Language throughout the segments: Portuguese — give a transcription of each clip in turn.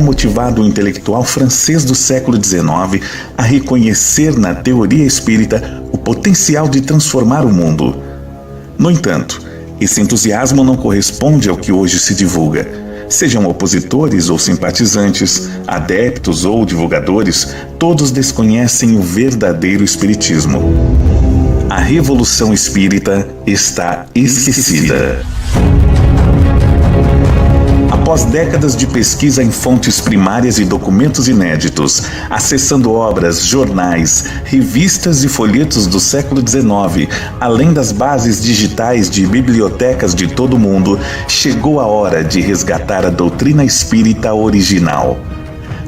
Motivado o intelectual francês do século XIX a reconhecer na teoria espírita o potencial de transformar o mundo. No entanto, esse entusiasmo não corresponde ao que hoje se divulga. Sejam opositores ou simpatizantes, adeptos ou divulgadores, todos desconhecem o verdadeiro espiritismo. A revolução espírita está esquecida. Após décadas de pesquisa em fontes primárias e documentos inéditos, acessando obras, jornais, revistas e folhetos do século XIX, além das bases digitais de bibliotecas de todo o mundo, chegou a hora de resgatar a doutrina espírita original.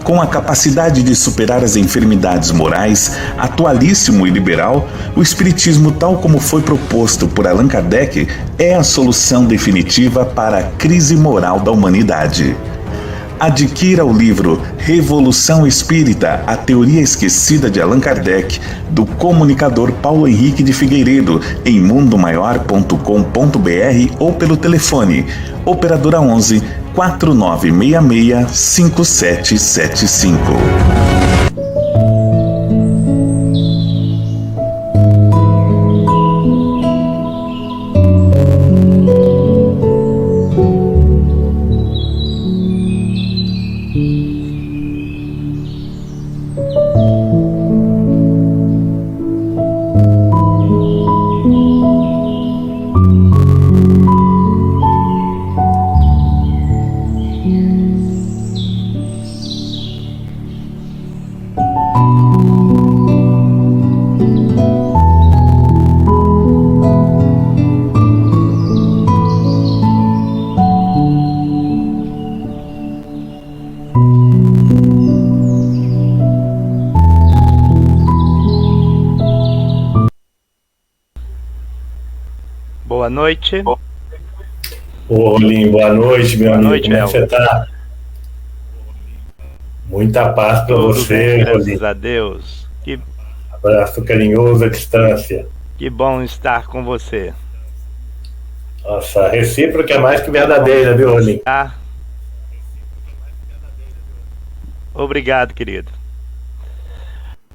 Com a capacidade de superar as enfermidades morais, atualíssimo e liberal, o Espiritismo, tal como foi proposto por Allan Kardec, é a solução definitiva para a crise moral da humanidade. Adquira o livro Revolução Espírita, a Teoria Esquecida de Allan Kardec, do comunicador Paulo Henrique de Figueiredo, em mundomaior.com.br ou pelo telefone Operadora 11 4966 5775. Boa noite. Ô, Rolim, boa noite, meu amigo. Noite, como é que você tá? Muita paz para você, graças Rolim. a Deus. Abraço carinhoso à distância. Que bom estar com você. Nossa, a recíproca é mais que verdadeira, viu, Rolim? Obrigado, querido.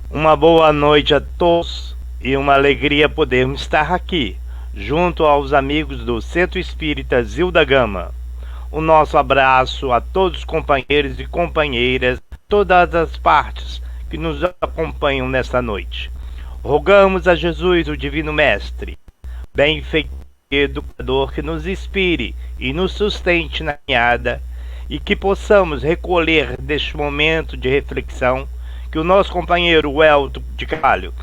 Uma boa noite a todos e uma alegria podermos estar aqui, junto aos amigos do Centro Espírita Zilda Gama. O nosso abraço a todos os companheiros e companheiras, todas as partes que nos acompanham nesta noite. Rogamos a Jesus, o Divino Mestre, benfeitor e educador, que nos inspire e nos sustente na caminhada e que possamos recolher deste momento de reflexão que o nosso companheiro Welton de Carvalho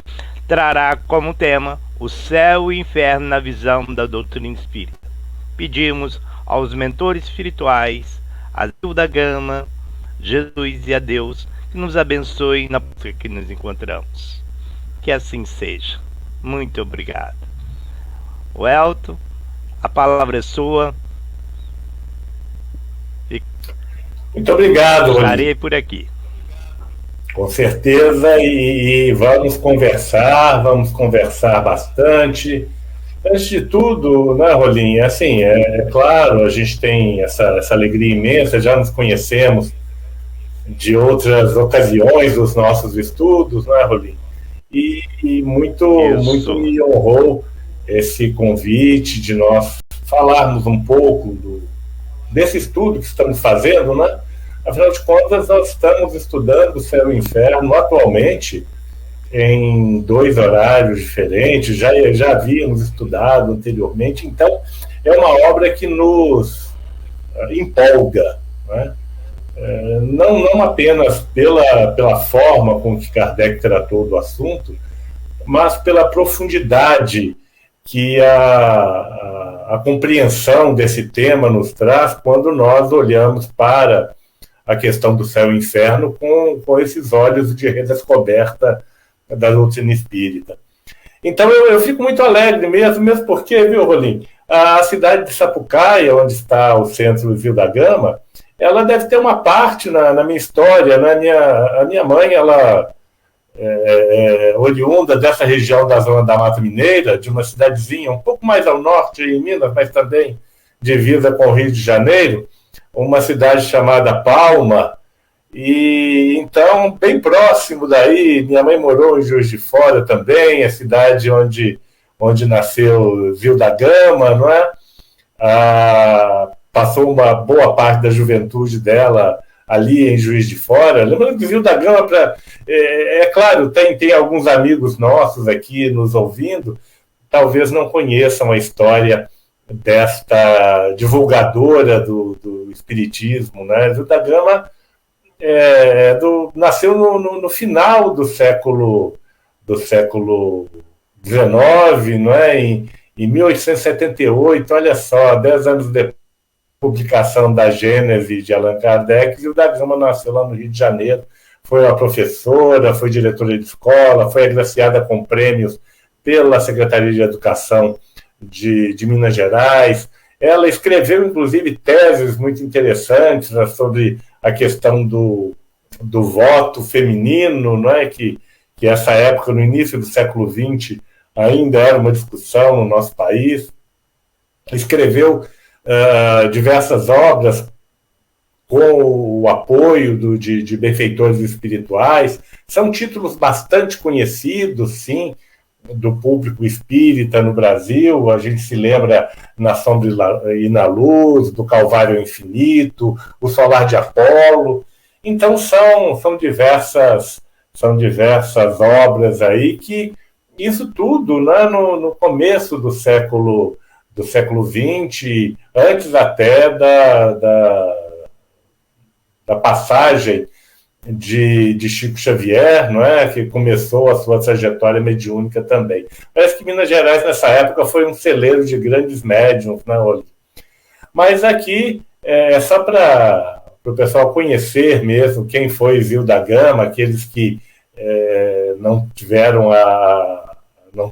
trará como tema o céu e o inferno na visão da doutrina espírita. Pedimos aos mentores espirituais, a Zilda Gama, Jesus e a Deus, que nos abençoe na busca que nos encontramos. Que assim seja. Muito obrigado. Welton, a palavra é sua. Muito obrigado, Estarei por aqui. Com certeza, e vamos conversar bastante. Antes de tudo, né, Rolim, assim, é claro, a gente tem essa alegria imensa, já nos conhecemos de outras ocasiões dos nossos estudos, né, Rolim? E muito me honrou esse convite de nós falarmos um pouco desse estudo que estamos fazendo, né? Afinal de contas, nós estamos estudando o céu e o inferno atualmente em 2 horários diferentes, já havíamos estudado anteriormente, então é uma obra que nos empolga, né? Não apenas pela forma com que Kardec tratou do assunto, mas pela profundidade que a compreensão desse tema nos traz quando nós olhamos para a questão do céu e inferno com esses olhos de redescoberta da doutrina espírita. Então eu fico muito alegre mesmo porque, viu, Rolim, a cidade de Sapucaia, onde está o Centro Zil da Gama, ela deve ter uma parte na minha história, né? A minha mãe, ela é oriunda dessa região da Zona da Mata Mineira, de uma cidadezinha um pouco mais ao norte, em Minas, mas também divisa com o Rio de Janeiro, uma cidade chamada Palma, e então, bem próximo daí, minha mãe morou em Juiz de Fora também, a cidade onde nasceu Zil da Gama, não é? Passou uma boa parte da juventude dela ali em Juiz de Fora. Lembrando que Zil da Gama, claro, tem alguns amigos nossos aqui nos ouvindo, talvez não conheçam a história desta divulgadora do espiritismo, né? Zil da Gama nasceu no final do século XIX, não é? Em 1878, olha só, 10 anos depois da publicação da Gênese de Allan Kardec, Zil da Gama nasceu lá no Rio de Janeiro, foi uma professora, foi diretora de escola, foi agraciada com prêmios pela Secretaria de Educação de Minas Gerais. Ela escreveu, inclusive, teses muito interessantes, né, sobre a questão do voto feminino, não é? Que essa época, no início do século XX, ainda era uma discussão no nosso país. Escreveu diversas obras com o apoio de benfeitores espirituais. São títulos bastante conhecidos, sim, do público espírita no Brasil. A gente se lembra Na Sombra e na Luz, do Calvário Infinito, O Solar de Apolo. Então são diversas obras aí que isso tudo, né, no começo do século XX, antes até da passagem de Chico Xavier, não é? Que começou a sua trajetória mediúnica também. Parece que Minas Gerais, nessa época, foi um celeiro de grandes médiuns, né, Oli? Mas aqui, só para o pessoal conhecer mesmo quem foi Zil da Gama, aqueles que não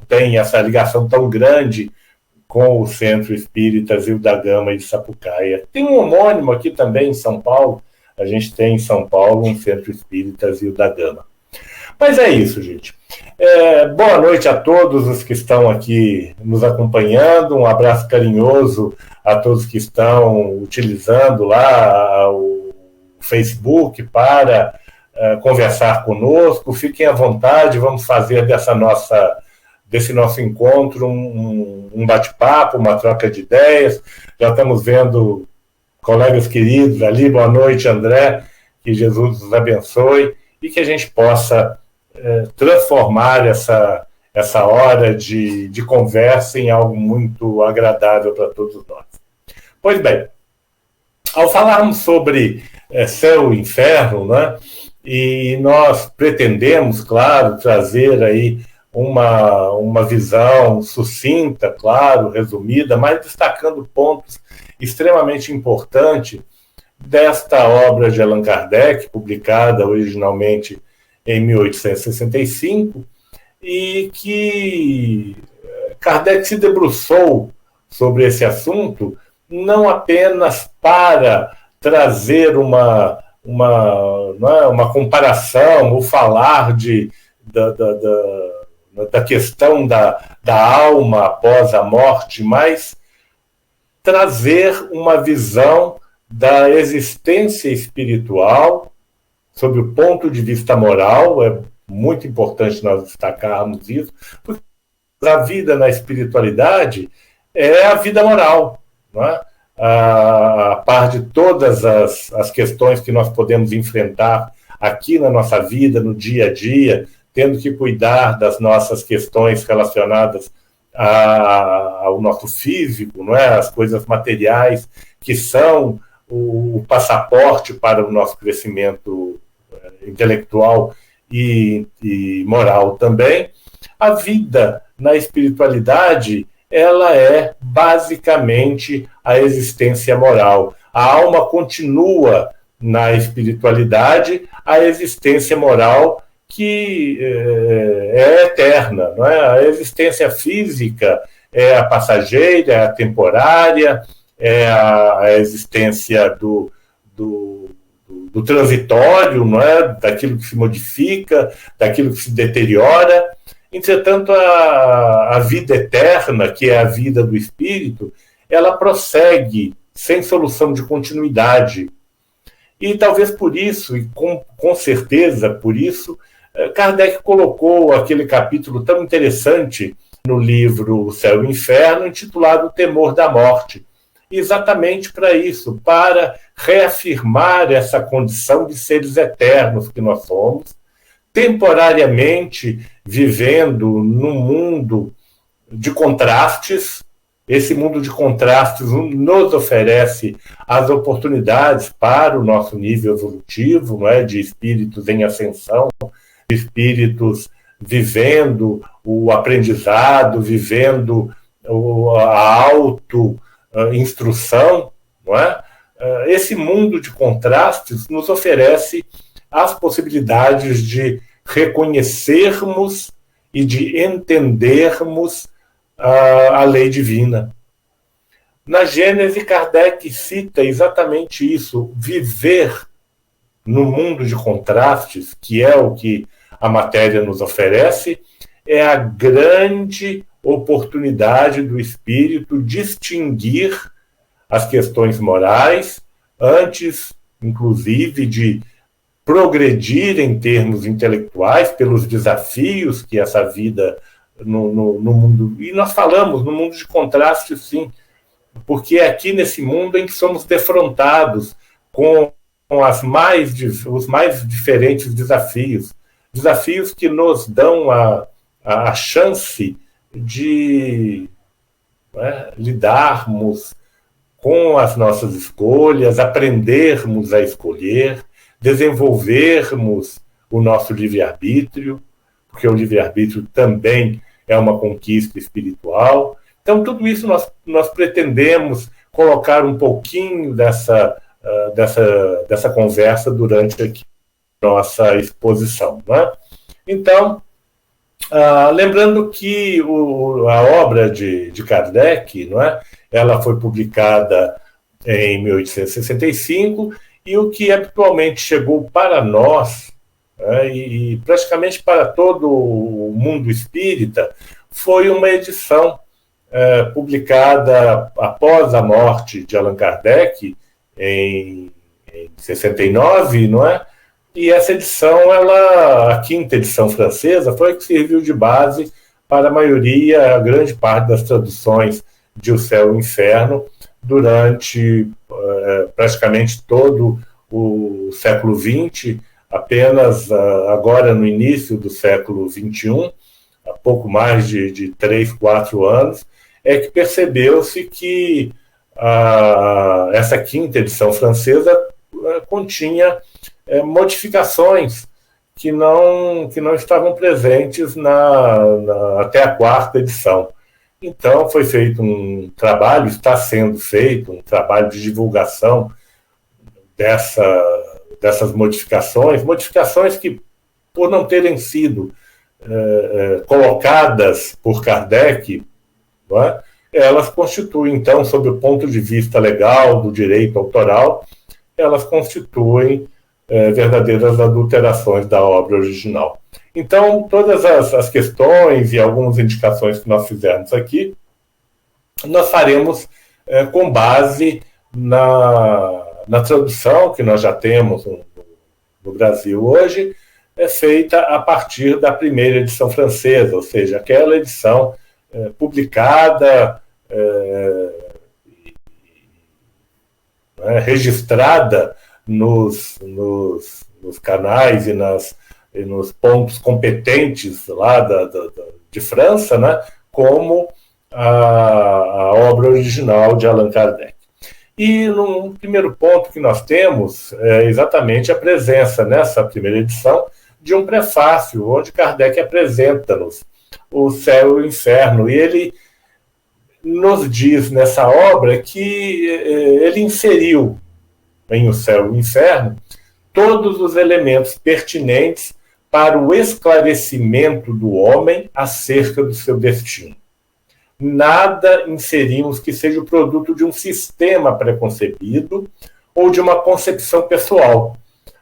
têm essa ligação tão grande com o Centro Espírita Zil da Gama de Sapucaia. Tem um homônimo aqui também em São Paulo. A gente tem em São Paulo um Centro Espírita Zil da Gama. Mas é isso, gente. Boa noite a todos os que estão aqui nos acompanhando. Um abraço carinhoso a todos que estão utilizando lá o Facebook para conversar conosco. Fiquem à vontade, vamos fazer desse nosso encontro um bate-papo, uma troca de ideias. Já estamos vendo colegas queridos ali, boa noite, André, que Jesus nos abençoe e que a gente possa transformar essa hora de conversa em algo muito agradável para todos nós. Pois bem, ao falarmos sobre céu e inferno, né, e nós pretendemos, claro, trazer aí uma visão sucinta, claro, resumida, mas destacando pontos extremamente importantes desta obra de Allan Kardec, publicada originalmente em 1865, e que Kardec se debruçou sobre esse assunto não apenas para trazer uma comparação ou falar da questão da alma após a morte, mas trazer uma visão da existência espiritual sob o ponto de vista moral. É muito importante nós destacarmos isso, porque a vida na espiritualidade é a vida moral, não é? A par de todas as questões que nós podemos enfrentar aqui na nossa vida, no dia a dia, tendo que cuidar das nossas questões relacionadas ao nosso físico, não é? As coisas materiais que são o passaporte para o nosso crescimento intelectual e moral também. A vida na espiritualidade, ela é basicamente a existência moral. A alma continua na espiritualidade, a existência moral que é eterna, não é? A existência física é a passageira, é a temporária, é a existência do transitório, não é? Daquilo que se modifica, daquilo que se deteriora. Entretanto, a vida eterna, que é a vida do espírito, ela prossegue sem solução de continuidade. E talvez por isso, e com certeza por isso, Kardec colocou aquele capítulo tão interessante no livro O Céu e o Inferno, intitulado O Temor da Morte. Exatamente para isso, para reafirmar essa condição de seres eternos que nós somos, temporariamente vivendo num mundo de contrastes. Esse mundo de contrastes nos oferece as oportunidades para o nosso nível evolutivo, não é? De espíritos em ascensão, de espíritos vivendo o aprendizado, vivendo a auto-instrução, não é? Esse mundo de contrastes nos oferece as possibilidades de reconhecermos e de entendermos a lei divina. Na Gênese, Kardec cita exatamente isso: viver no mundo de contrastes, que é o que a matéria nos oferece, é a grande oportunidade do espírito distinguir as questões morais, antes, inclusive, de progredir em termos intelectuais pelos desafios que essa vida no mundo... E nós falamos no mundo de contraste, sim, porque é aqui nesse mundo em que somos defrontados com os mais diferentes desafios, desafios que nos dão a chance de lidarmos com as nossas escolhas, aprendermos a escolher, desenvolvermos o nosso livre-arbítrio, porque o livre-arbítrio também é uma conquista espiritual. Então, tudo isso nós pretendemos colocar um pouquinho dessa conversa durante aqui nossa exposição, não é? Então, lembrando que a obra de Kardec, não é? Ela foi publicada em 1865, e o que habitualmente chegou para nós, e praticamente para todo o mundo espírita, foi uma edição publicada após a morte de Allan Kardec, em 69, não é? E essa edição, a quinta edição francesa, foi a que serviu de base para a grande parte das traduções de O Céu e o Inferno durante praticamente todo o século XX, apenas agora no início do século XXI, há pouco mais de 3, 4 anos, é que percebeu-se que essa quinta edição francesa continha modificações que não estavam presentes até a quarta edição. Então, foi feito um trabalho, está sendo feito um trabalho de divulgação dessas modificações que, por não terem sido colocadas por Kardec, não é? Elas constituem, então, sob o ponto de vista legal do direito autoral, elas constituem verdadeiras adulterações da obra original. Então, todas as questões e algumas indicações que nós fizermos aqui, nós faremos com base na tradução que nós já temos no Brasil hoje, feita a partir da primeira edição francesa, ou seja, aquela edição publicada, registrada nos canais e nos pontos competentes lá de França, né, como a obra original de Allan Kardec. E no primeiro ponto que nós temos é exatamente a presença, nessa primeira edição, de um prefácio, onde Kardec apresenta-nos o Céu e o Inferno, e ele nos diz nessa obra que ele inseriu em O Céu e o Inferno todos os elementos pertinentes para o esclarecimento do homem acerca do seu destino. Nada inserimos que seja o produto de um sistema preconcebido ou de uma concepção pessoal,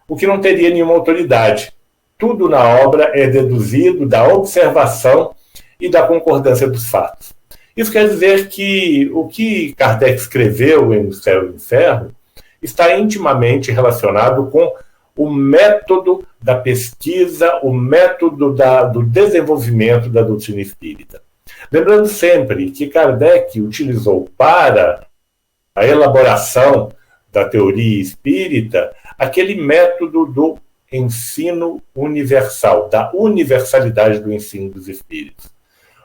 o que não teria nenhuma autoridade. Tudo na obra é deduzido da observação e da concordância dos fatos. Isso quer dizer que o que Kardec escreveu em O Céu e o Inferno está intimamente relacionado com o método da pesquisa, o método do desenvolvimento da doutrina espírita. Lembrando sempre que Kardec utilizou para a elaboração da teoria espírita aquele método do ensino universal, da universalidade do ensino dos espíritos.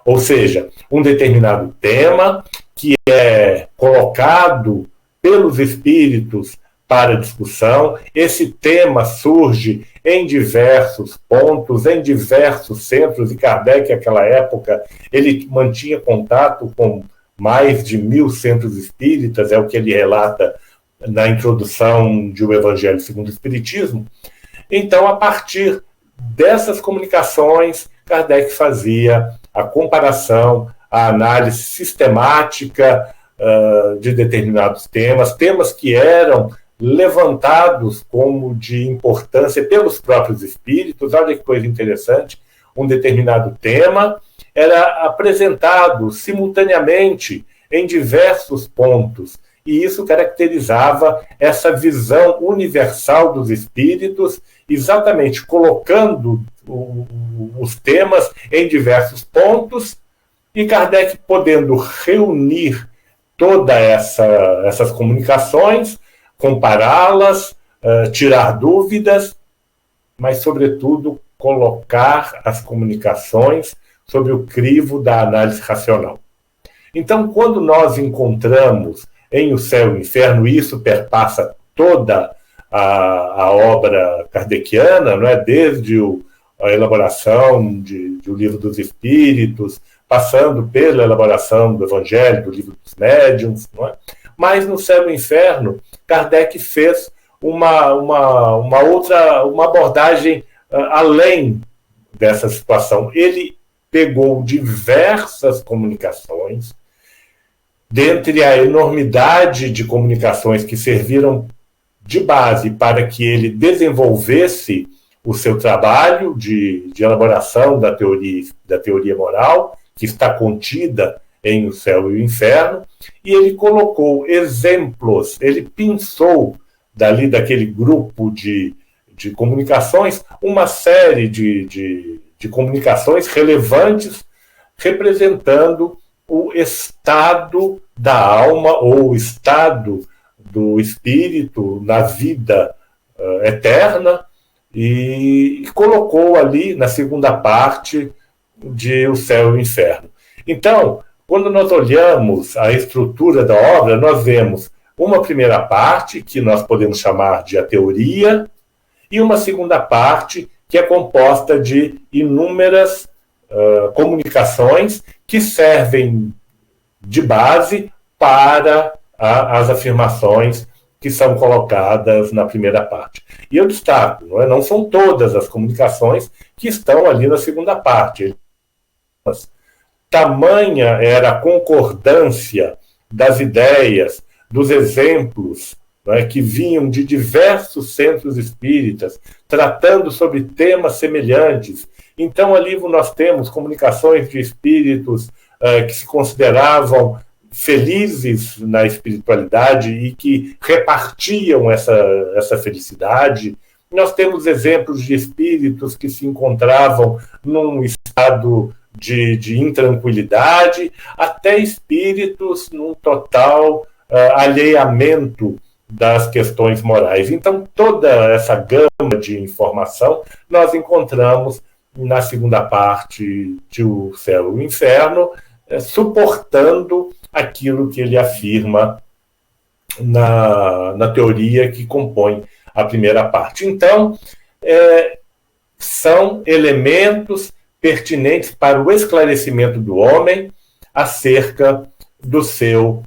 Ou seja, um determinado tema que é colocado pelos espíritos para discussão, esse tema surge em diversos pontos, em diversos centros, e Kardec, naquela época, ele mantinha contato com mais de 1000 centros espíritas, é o que ele relata na introdução de O Evangelho segundo o Espiritismo. Então, a partir dessas comunicações, Kardec fazia a comparação, a análise sistemática de determinados temas que eram levantados como de importância pelos próprios espíritos. Olha que coisa interessante, um determinado tema era apresentado simultaneamente em diversos pontos, e isso caracterizava essa visão universal dos espíritos, exatamente colocando os temas em diversos pontos, e Kardec podendo reunir todas essas comunicações, compará-las, tirar dúvidas, mas, sobretudo, colocar as comunicações sobre o crivo da análise racional. Então, quando nós encontramos em O Céu e o Inferno, isso perpassa toda a obra kardeciana, não é? Desde a elaboração do Livro dos Espíritos, passando pela elaboração do Evangelho, do Livro dos Médiuns, não é? Mas no Céu e no Inferno, Kardec fez uma abordagem além dessa situação. Ele pegou diversas comunicações, dentre a enormidade de comunicações que serviram de base para que ele desenvolvesse o seu trabalho de elaboração da teoria moral, que está contida em O Céu e o Inferno, e ele colocou exemplos, ele pinçou daquele grupo de comunicações uma série de comunicações relevantes representando o estado da alma ou o estado do espírito na vida eterna, e colocou ali na segunda parte de O Céu e o Inferno. Então, quando nós olhamos a estrutura da obra, nós vemos uma primeira parte, que nós podemos chamar de a teoria, e uma segunda parte, que é composta de inúmeras comunicações que servem de base para as afirmações que são colocadas na primeira parte. E eu destaco, não são todas as comunicações que estão ali na segunda parte. Tamanha era a concordância das ideias, dos exemplos, que vinham de diversos centros espíritas, tratando sobre temas semelhantes. Então, ali nós temos comunicações de espíritos que se consideravam felizes na espiritualidade e que repartiam essa felicidade. Nós temos exemplos de espíritos que se encontravam num estado de intranquilidade, até espíritos num total alheamento das questões morais. Então, toda essa gama de informação nós encontramos na segunda parte de O Céu e o Inferno, suportando aquilo que ele afirma na teoria que compõe a primeira parte. Então, são elementos pertinentes para o esclarecimento do homem acerca do seu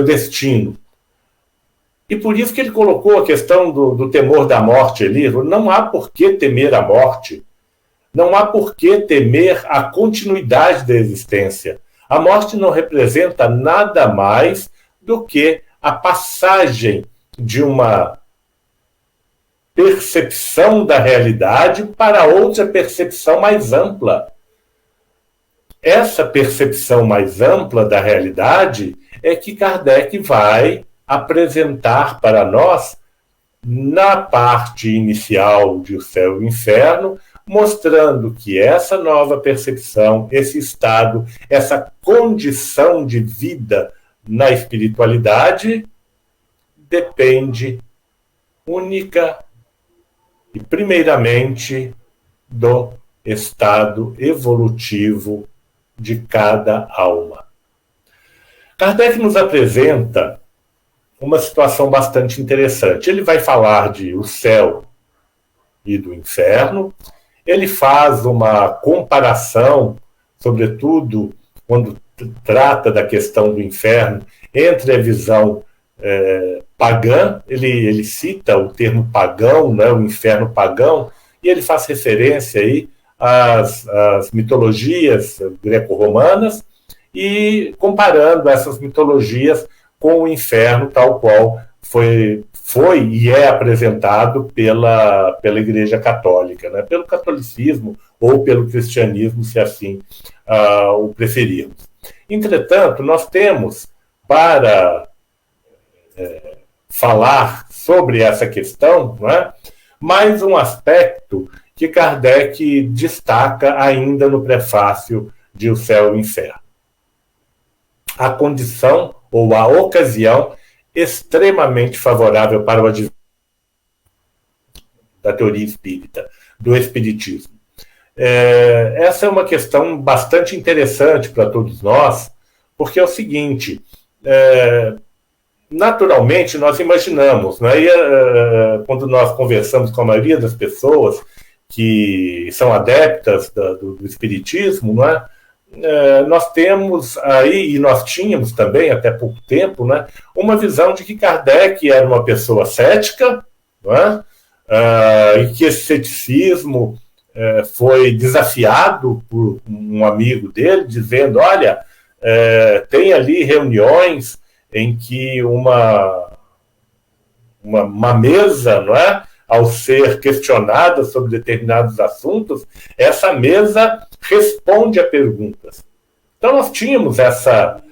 destino. E por isso que ele colocou a questão do temor da morte ali. Não há por que temer a morte. Não há por que temer a continuidade da existência. A morte não representa nada mais do que a passagem de uma percepção da realidade para outra percepção mais ampla. Essa percepção mais ampla da realidade é que Kardec vai apresentar para nós na parte inicial de O Céu e o Inferno, mostrando que essa nova percepção, esse estado, essa condição de vida na espiritualidade depende única e primeiramente do estado evolutivo de cada alma. Kardec nos apresenta uma situação bastante interessante. Ele vai falar de o céu e do inferno, ele faz uma comparação, sobretudo quando trata da questão do inferno, entre a visão pagã, ele cita o termo pagão, né, o inferno pagão, e ele faz referência aí às mitologias greco-romanas e comparando essas mitologias com o inferno tal qual foi e é apresentado pela Igreja Católica, né? Pelo catolicismo ou pelo cristianismo, se assim o preferirmos. Entretanto, nós temos, para falar sobre essa questão, né, mais um aspecto que Kardec destaca ainda no prefácio de O Céu e o Inferno. A condição ou a ocasião extremamente favorável para o advento da teoria espírita, do espiritismo. Essa é uma questão bastante interessante para todos nós, porque é o seguinte, naturalmente nós imaginamos, né, quando nós conversamos com a maioria das pessoas que são adeptas do espiritismo, não é? Nós temos aí, e nós tínhamos também até pouco tempo, né, uma visão de que Kardec era uma pessoa cética, não é? E que esse ceticismo foi desafiado por um amigo dele, dizendo, olha, tem ali reuniões em que uma mesa, não é, ao ser questionada sobre determinados assuntos, essa mesa responde a perguntas. Então nós tínhamos essa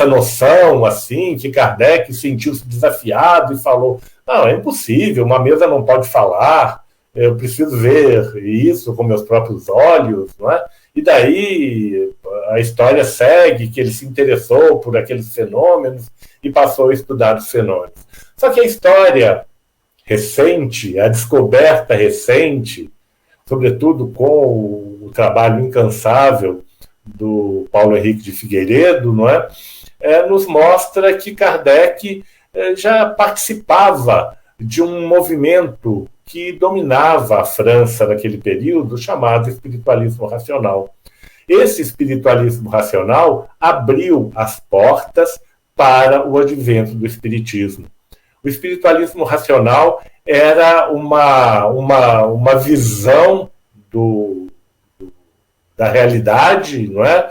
noção, assim, que Kardec sentiu-se desafiado e falou, não, é impossível, uma mesa não pode falar, eu preciso ver isso com meus próprios olhos, não é? E daí a história segue que ele se interessou por aqueles fenômenos e passou a estudar os fenômenos. Só que a história recente, a descoberta recente, sobretudo com o trabalho incansável do Paulo Henrique de Figueiredo, não é? Nos mostra que Kardec já participava de um movimento que dominava a França naquele período, chamado espiritualismo racional. Esse espiritualismo racional abriu as portas para o advento do espiritismo. O espiritualismo racional era uma visão da realidade, não é?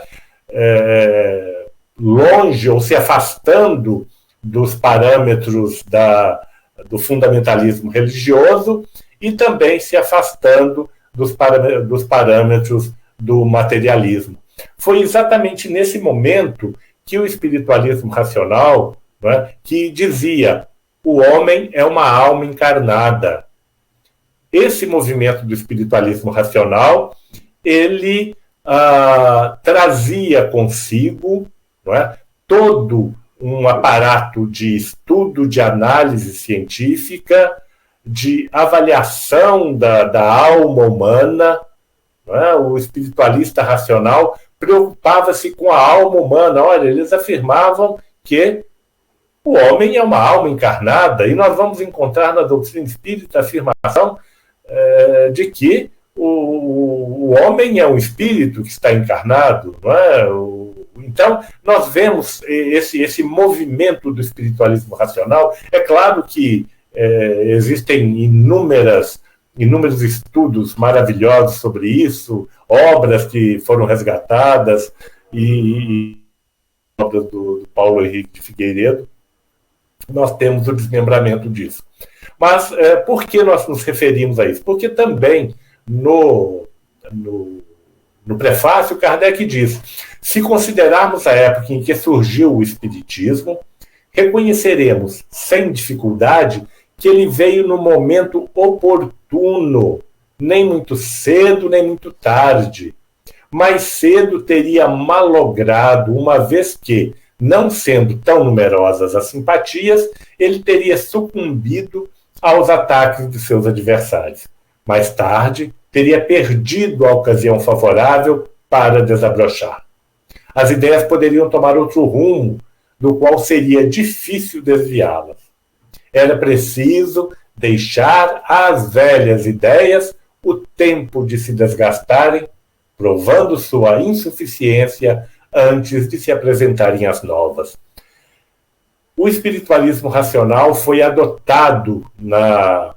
Longe ou se afastando dos parâmetros do fundamentalismo religioso e também se afastando dos parâmetros do materialismo. Foi exatamente nesse momento que o espiritualismo racional, não é, que dizia o homem é uma alma encarnada. Esse movimento do espiritualismo racional, ele trazia consigo, não é, todo um aparato de estudo, de análise científica, de avaliação da alma humana. Não é? O espiritualista racional preocupava-se com a alma humana. Olha, eles afirmavam que o homem é uma alma encarnada, e nós vamos encontrar na doutrina espírita a afirmação de que o homem é um espírito que está encarnado, não é? O Então, nós vemos esse movimento do espiritualismo racional. É claro que existem inúmeros estudos maravilhosos sobre isso, obras que foram resgatadas, e obras do Paulo Henrique de Figueiredo, nós temos o desmembramento disso. Mas por que nós nos referimos a isso? Porque também no prefácio, Kardec diz: se considerarmos a época em que surgiu o Espiritismo, reconheceremos, sem dificuldade, que ele veio no momento oportuno, nem muito cedo, nem muito tarde. Mais cedo teria malogrado, uma vez que, não sendo tão numerosas as simpatias, ele teria sucumbido aos ataques de seus adversários. Mais tarde, teria perdido a ocasião favorável para desabrochar. As ideias poderiam tomar outro rumo, do qual seria difícil desviá-las. Era preciso deixar às velhas ideias o tempo de se desgastarem, provando sua insuficiência antes de se apresentarem as novas. O espiritualismo racional foi adotado na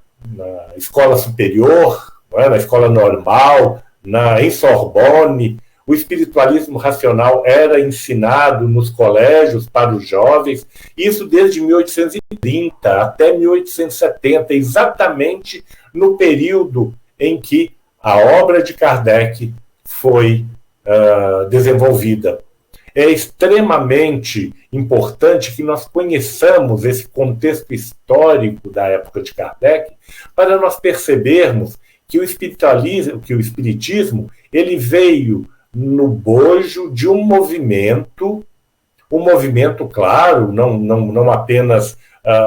escola superior, na escola normal, em Sorbonne. O espiritualismo racional era ensinado nos colégios para os jovens, isso desde 1830 até 1870, exatamente no período em que a obra de Kardec foi desenvolvida. É extremamente importante que nós conheçamos esse contexto histórico da época de Kardec para nós percebermos que o espiritismo ele veio no bojo de um movimento, claro, não apenas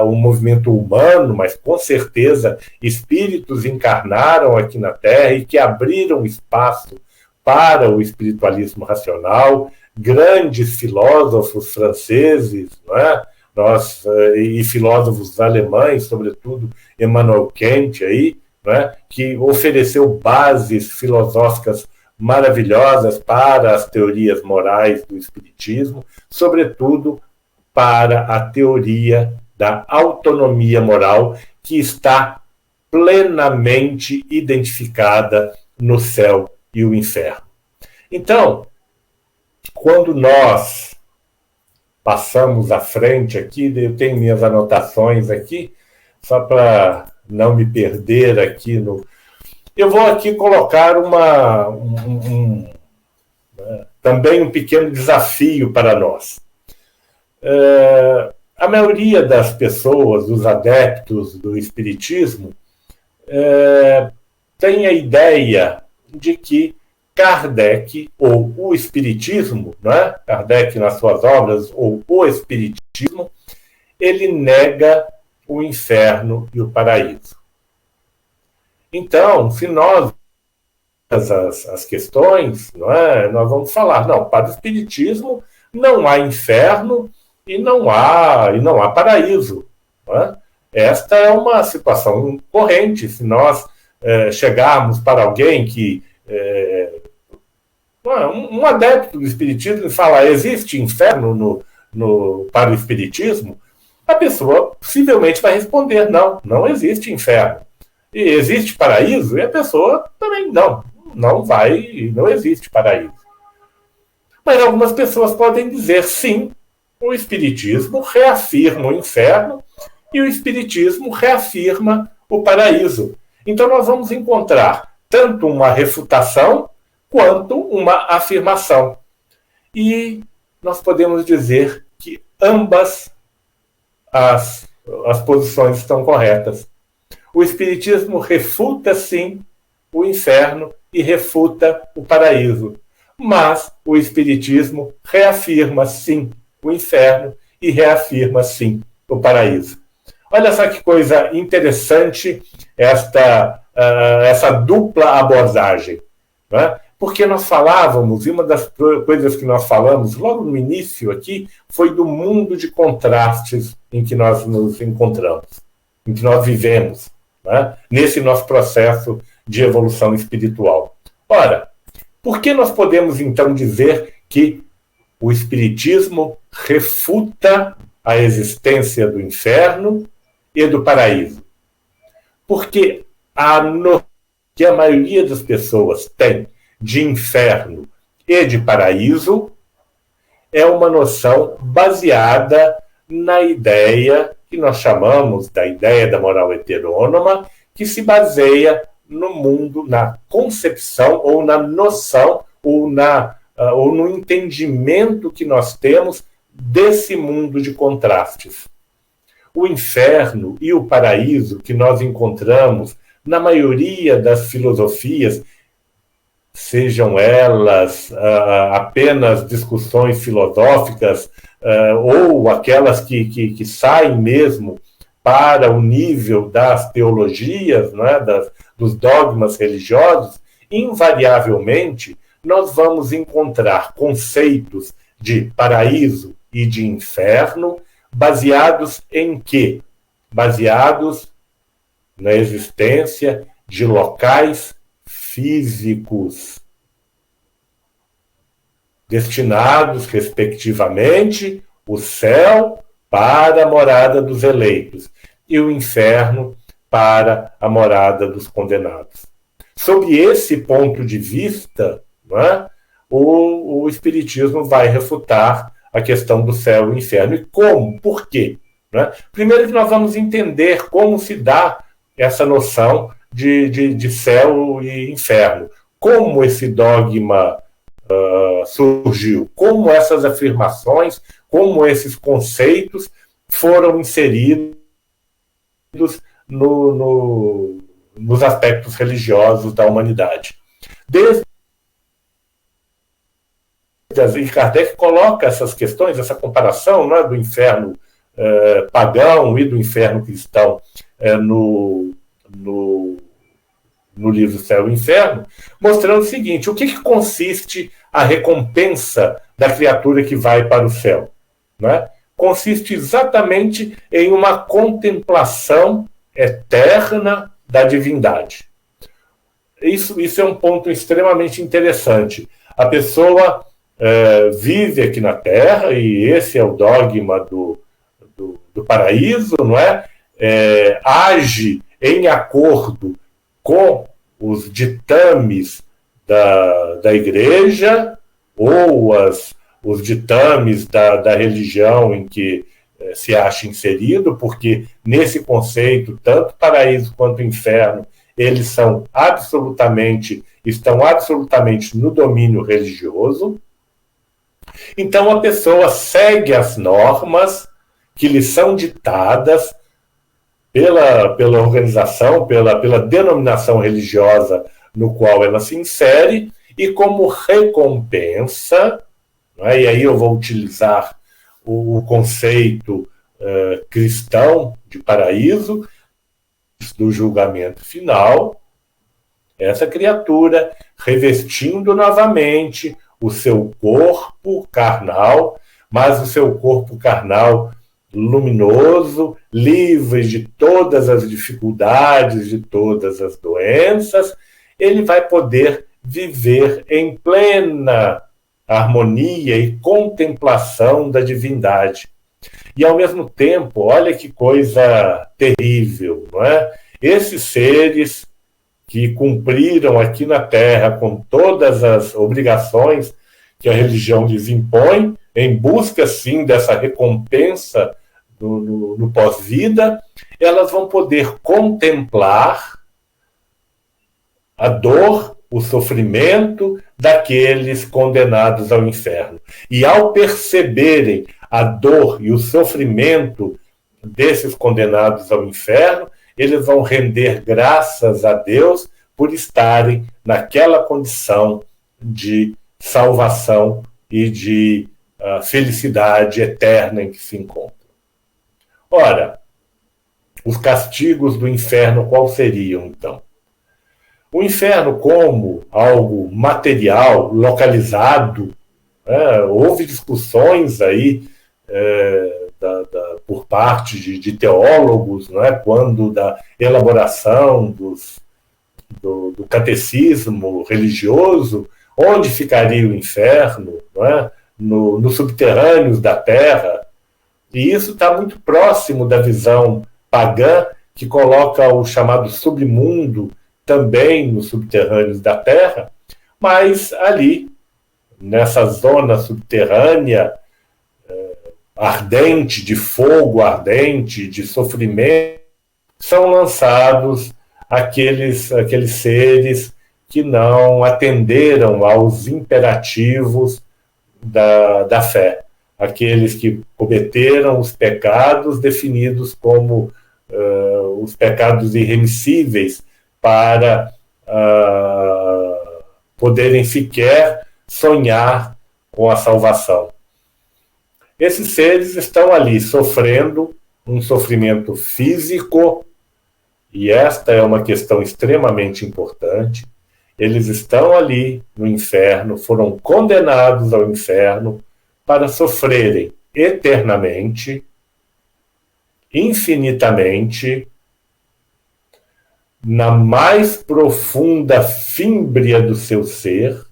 um movimento humano, mas com certeza espíritos encarnaram aqui na Terra e que abriram espaço para o espiritualismo racional, grandes filósofos franceses, não é? E filósofos alemães, sobretudo Immanuel Kant, aí, não é? Que ofereceu bases filosóficas maravilhosas para as teorias morais do espiritismo, sobretudo para a teoria da autonomia moral, que está plenamente identificada no céu e o inferno. Então, quando nós passamos à frente aqui, eu tenho minhas anotações aqui, só para não me perder aqui no... Eu vou aqui colocar também um pequeno desafio para nós. A maioria das pessoas, dos adeptos do espiritismo, tem a ideia de que Kardec, ou o espiritismo, não é? Kardec nas suas obras, ou o espiritismo, ele nega o inferno e o paraíso. Então, se nós as questões, não é? Nós vamos falar, não, para o espiritismo não há inferno e não há paraíso. Não é? Esta é uma situação corrente. Se nós chegarmos para alguém que um adepto do espiritismo e falar existe inferno para o espiritismo, a pessoa possivelmente vai responder não existe inferno. E existe paraíso? E a pessoa também não existe paraíso. Mas algumas pessoas podem dizer sim, o espiritismo reafirma o inferno e o espiritismo reafirma o paraíso. Então nós vamos encontrar tanto uma refutação quanto uma afirmação. E nós podemos dizer que ambas as posições estão corretas. O espiritismo refuta, sim, o inferno e refuta o paraíso. Mas o espiritismo reafirma, sim, o inferno e reafirma, sim, o paraíso. Olha só que coisa interessante essa dupla abordagem. Né? Porque nós falávamos, e uma das coisas que nós falamos logo no início aqui, foi do mundo de contrastes em que nós nos encontramos, em que nós vivemos, né? Nesse nosso processo de evolução espiritual. Ora, por que nós podemos então dizer que o Espiritismo refuta a existência do inferno e do paraíso. Porque que a maioria das pessoas tem de inferno e de paraíso é uma noção baseada na ideia que nós chamamos da ideia da moral heterônoma, que se baseia no mundo, na concepção ou na noção ou no entendimento que nós temos desse mundo de contrastes. O inferno e o paraíso que nós encontramos na maioria das filosofias, sejam elas apenas discussões filosóficas ou aquelas que saem mesmo para o nível das teologias, né, dos dogmas religiosos, invariavelmente nós vamos encontrar conceitos de paraíso e de inferno baseados em quê? Baseados na existência de locais físicos, destinados, respectivamente, o céu para a morada dos eleitos e o inferno para a morada dos condenados. Sob esse ponto de vista, né, o Espiritismo vai refutar a questão do céu e do inferno. E como? Por quê? Né? Primeiro que nós vamos entender como se dá essa noção de céu e inferno. Como esse dogma surgiu, como essas afirmações, como esses conceitos foram inseridos nos aspectos religiosos da humanidade. E Kardec coloca essas questões, essa comparação, né, do inferno pagão e do inferno cristão no livro Céu e Inferno, mostrando o seguinte: o que consiste a recompensa da criatura que vai para o céu? Né? Consiste exatamente em uma contemplação eterna da divindade. Isso é um ponto extremamente interessante. A pessoa vive aqui na Terra, e esse é o dogma do paraíso, não é? Age em acordo com os ditames da igreja ou os ditames da religião em que se acha inserido, porque nesse conceito, tanto paraíso quanto inferno, eles estão absolutamente no domínio religioso. Então a pessoa segue as normas que lhe são ditadas pela organização, pela denominação religiosa no qual ela se insere, e como recompensa, né, e aí eu vou utilizar o conceito cristão de paraíso, do julgamento final, essa criatura revestindo novamente o seu corpo carnal, mas o seu corpo carnal luminoso, livre de todas as dificuldades, de todas as doenças, ele vai poder viver em plena harmonia e contemplação da divindade. E, ao mesmo tempo, olha que coisa terrível, não é? Esses seres que cumpriram aqui na Terra com todas as obrigações que a religião lhes impõe, em busca, sim, dessa recompensa no pós-vida, elas vão poder contemplar a dor, o sofrimento daqueles condenados ao inferno. E ao perceberem a dor e o sofrimento desses condenados ao inferno, eles vão render graças a Deus por estarem naquela condição de salvação e de felicidade eterna em que se encontram. Ora, os castigos do inferno quais seriam, então? O inferno, como algo material, localizado, houve discussões aí por parte de teólogos, quando da elaboração do catecismo religioso, onde ficaria o inferno, nos subterrâneos da Terra, e isso está muito próximo da visão pagã, que coloca o chamado submundo também nos subterrâneos da Terra, mas ali, nessa zona subterrânea, ardente, de fogo ardente, de sofrimento, são lançados aqueles seres que não atenderam aos imperativos da fé, aqueles que cometeram os pecados definidos como os pecados irremissíveis para poderem sequer sonhar com a salvação. Esses seres estão ali sofrendo um sofrimento físico, e esta é uma questão extremamente importante. Eles estão ali no inferno, foram condenados ao inferno para sofrerem eternamente, infinitamente, na mais profunda fímbria do seu ser,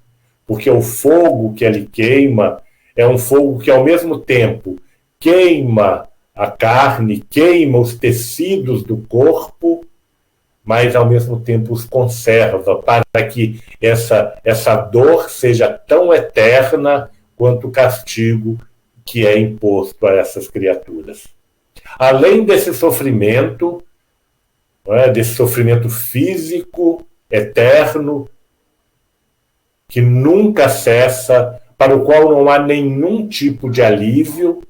porque o fogo que ele queima é um fogo que, ao mesmo tempo, queima a carne, queima os tecidos do corpo, mas, ao mesmo tempo, os conserva, para que essa dor seja tão eterna quanto o castigo que é imposto a essas criaturas. Além desse sofrimento físico, eterno, que nunca cessa, para o qual não há nenhum tipo de alívio,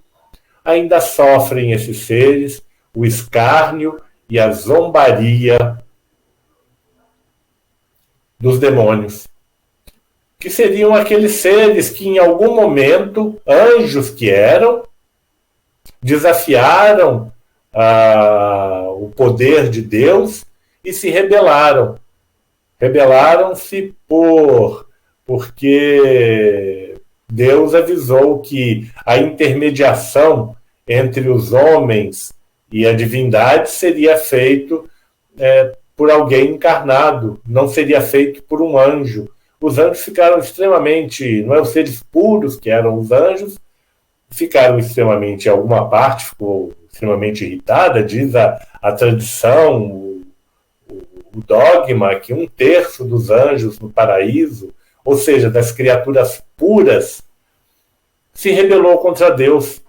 ainda sofrem esses seres o escárnio e a zombaria dos demônios, que seriam aqueles seres que, em algum momento, anjos que eram, desafiaram o poder de Deus e se rebelaram. Rebelaram-se porque Deus avisou que a intermediação entre os homens e a divindade seria feito por alguém encarnado, não seria feito por um anjo. Os anjos ficaram extremamente, não é os seres puros que eram os anjos, ficaram extremamente, alguma parte ficou extremamente irritada, diz a tradição, o dogma, que 1/3 dos anjos no paraíso, ou seja, das criaturas puras, se rebelou contra Deus.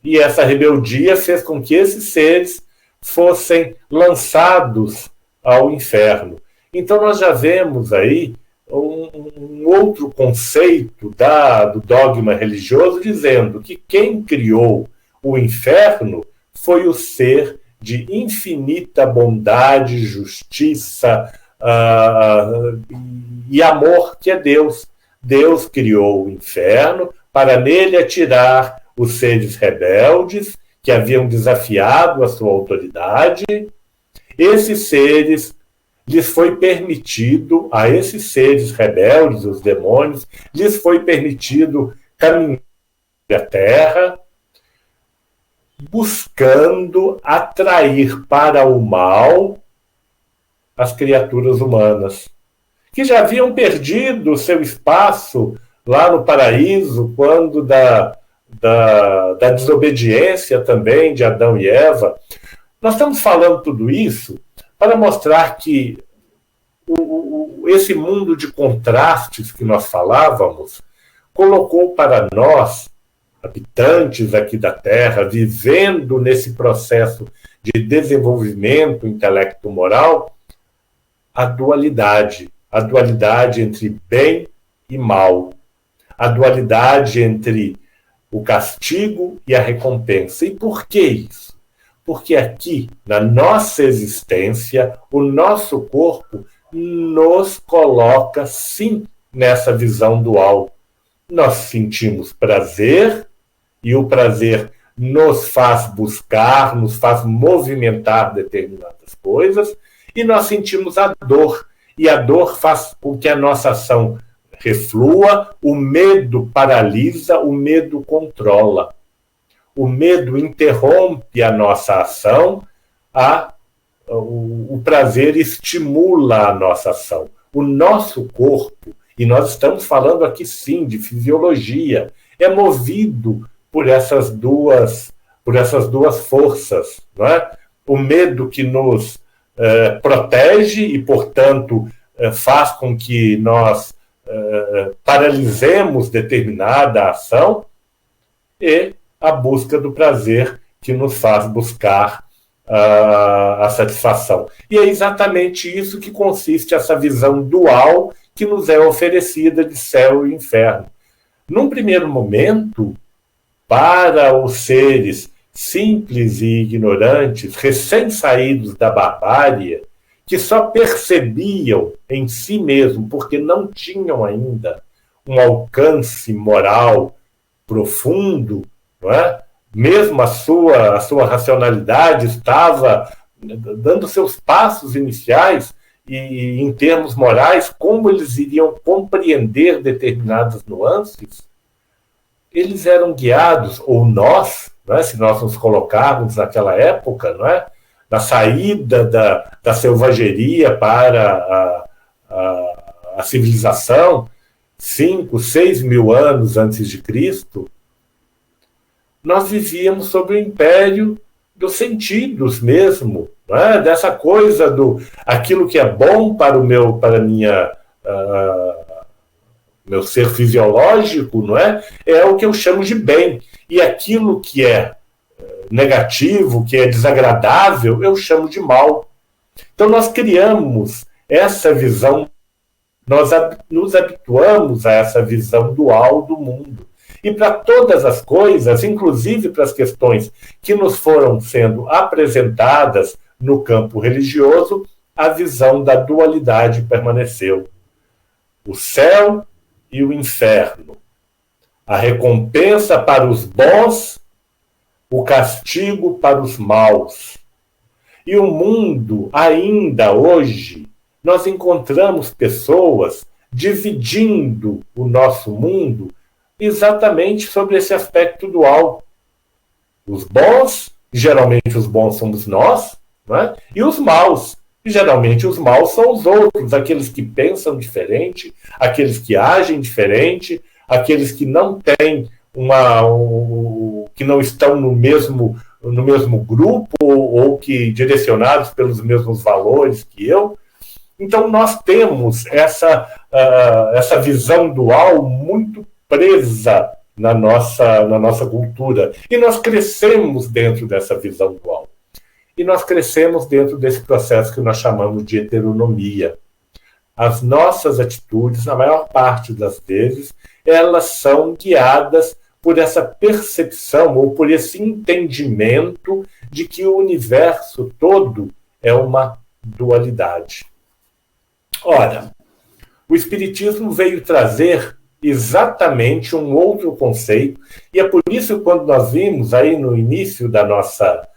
E essa rebeldia fez com que esses seres fossem lançados ao inferno. Então nós já vemos aí um outro conceito do dogma religioso, dizendo que quem criou o inferno foi o ser de infinita bondade, justiça e amor, que é Deus. Deus criou o inferno para nele atirar os seres rebeldes que haviam desafiado a sua autoridade. Esses seres, lhes foi permitido, a esses seres rebeldes, os demônios, lhes foi permitido caminhar a terra, buscando atrair para o mal as criaturas humanas, que já haviam perdido seu espaço lá no paraíso, quando da desobediência também de Adão e Eva. Nós estamos falando tudo isso para mostrar que esse mundo de contrastes que nós falávamos colocou para nós, habitantes aqui da Terra, vivendo nesse processo de desenvolvimento intelecto-moral, a dualidade entre bem e mal, a dualidade entre o castigo e a recompensa. E por que isso? Porque aqui, na nossa existência, o nosso corpo nos coloca, sim, nessa visão dual. Nós sentimos prazer, e o prazer nos faz buscar, nos faz movimentar determinadas coisas, e nós sentimos a dor, e a dor faz com que a nossa ação reflua, o medo paralisa, o medo controla. O medo interrompe a nossa ação, o prazer estimula a nossa ação. O nosso corpo e nós estamos falando aqui sim de fisiologia, é movido por essas duas forças, não é? O medo que nos protege e, portanto, faz com que nós paralisemos determinada ação, e a busca do prazer que nos faz buscar a satisfação. E é exatamente isso que consiste essa visão dual que nos é oferecida de céu e inferno. Num primeiro momento, para os seres simples e ignorantes, recém-saídos da barbárie, que só percebiam em si mesmo, porque não tinham ainda um alcance moral profundo, não é? Mesmo a sua racionalidade estava dando seus passos iniciais, e em termos morais, como eles iriam compreender determinadas nuances, eles eram guiados, ou nós, não é? Se nós nos colocarmos naquela época, não é? Na saída da selvageria para a civilização, 5, 6 mil anos antes de Cristo, nós vivíamos sob o império dos sentidos mesmo, não é? Dessa coisa do aquilo que é bom para meu ser fisiológico, não é? É o que eu chamo de bem, e aquilo que é negativo, que é desagradável, eu chamo de mal. Então nós criamos essa visão, nós nos habituamos a essa visão dual do mundo. E para todas as coisas, inclusive para as questões que nos foram sendo apresentadas no campo religioso, a visão da dualidade permaneceu. O céu e o inferno. A recompensa para os bons, o castigo para os maus. E o mundo, ainda hoje, nós encontramos pessoas dividindo o nosso mundo exatamente sobre esse aspecto dual. Os bons, geralmente os bons somos nós, não é? E os maus, geralmente os maus são os outros, aqueles que pensam diferente, aqueles que agem diferente, aqueles que não têm que não estão no mesmo grupo, ou que direcionados pelos mesmos valores que eu. Então nós temos essa visão dual muito presa na nossa cultura. E nós crescemos dentro dessa visão dual. E nós crescemos dentro desse processo que nós chamamos de heteronomia. As nossas atitudes, na maior parte das vezes, elas são guiadas por essa percepção ou por esse entendimento de que o universo todo é uma dualidade. Ora, o Espiritismo veio trazer exatamente um outro conceito, e é por isso que quando nós vimos aí no início da nossa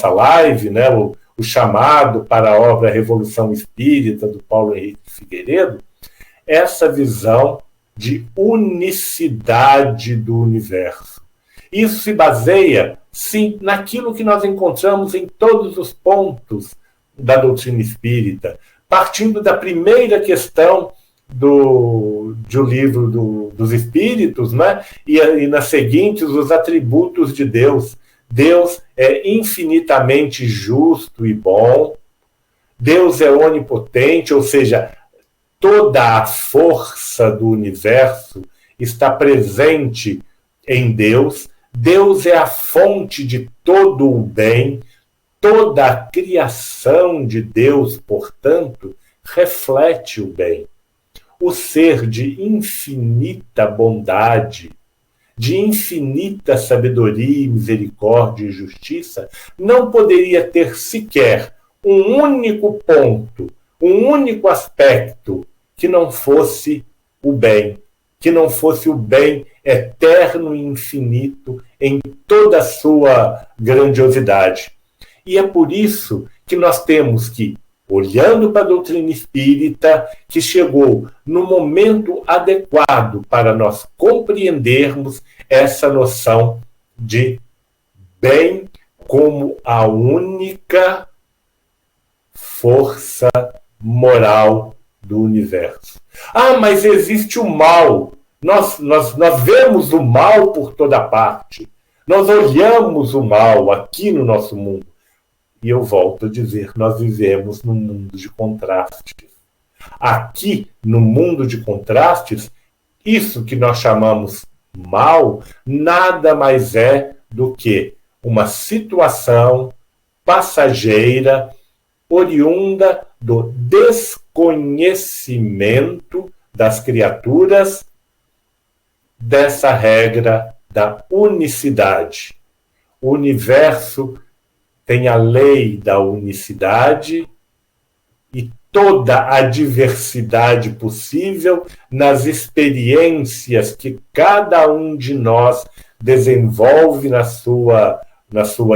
live, né, o chamado para a obra Revolução Espírita, do Paulo Henrique Figueiredo, essa visão de unicidade do universo. Isso se baseia, sim, naquilo que nós encontramos em todos os pontos da doutrina espírita, partindo da primeira questão do livro dos Espíritos, né? E nas seguintes, os atributos de Deus. Deus é infinitamente justo e bom. Deus é onipotente, ou seja, toda a força do universo está presente em Deus. Deus é a fonte de todo o bem. Toda a criação de Deus, portanto, reflete o bem. O ser de infinita bondade, de infinita sabedoria, misericórdia e justiça, não poderia ter sequer um único ponto, um único aspecto que não fosse o bem, que não fosse o bem eterno e infinito em toda a sua grandiosidade. E é por isso que nós temos que, olhando para a doutrina espírita, que chegou no momento adequado para nós compreendermos essa noção de bem como a única força moral do universo. Ah, mas existe o mal. Nós vemos o mal por toda parte. Nós olhamos o mal aqui no nosso mundo. E eu volto a dizer, nós vivemos num mundo de contrastes. Aqui, no mundo de contrastes, isso que nós chamamos mal, nada mais é do que uma situação passageira, oriunda do desconhecimento das criaturas dessa regra da unicidade. O universo tem a lei da unicidade e toda a diversidade possível nas experiências que cada um de nós desenvolve na sua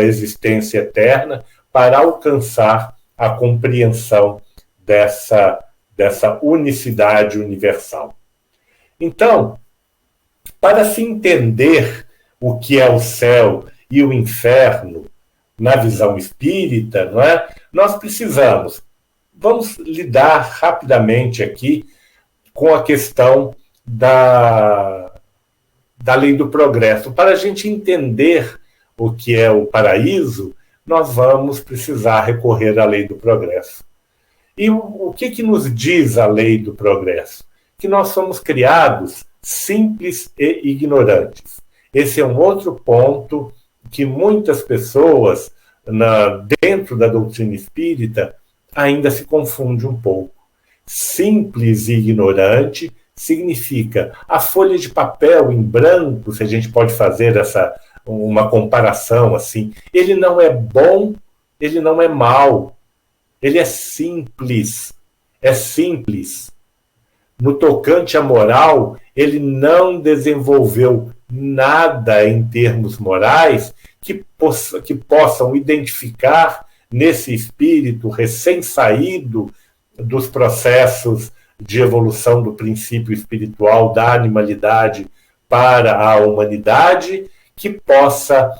existência eterna para alcançar a compreensão dessa unicidade universal. Então, para se entender o que é o céu e o inferno na visão espírita, não é? Nós precisamos. Vamos lidar rapidamente aqui com a questão da lei do progresso. Para a gente entender o que é o paraíso, nós vamos precisar recorrer à lei do progresso. E o que nos diz a lei do progresso? Que nós somos criados simples e ignorantes. Esse é um outro ponto que muitas pessoas, dentro da doutrina espírita, ainda se confunde um pouco. Simples e ignorante significa a folha de papel em branco, se a gente pode fazer uma comparação assim. Ele não é bom, ele não é mau. Ele é simples. É simples. No tocante à moral, ele não desenvolveu nada em termos morais que possam identificar nesse espírito recém-saído dos processos de evolução do princípio espiritual da animalidade para a humanidade, que possa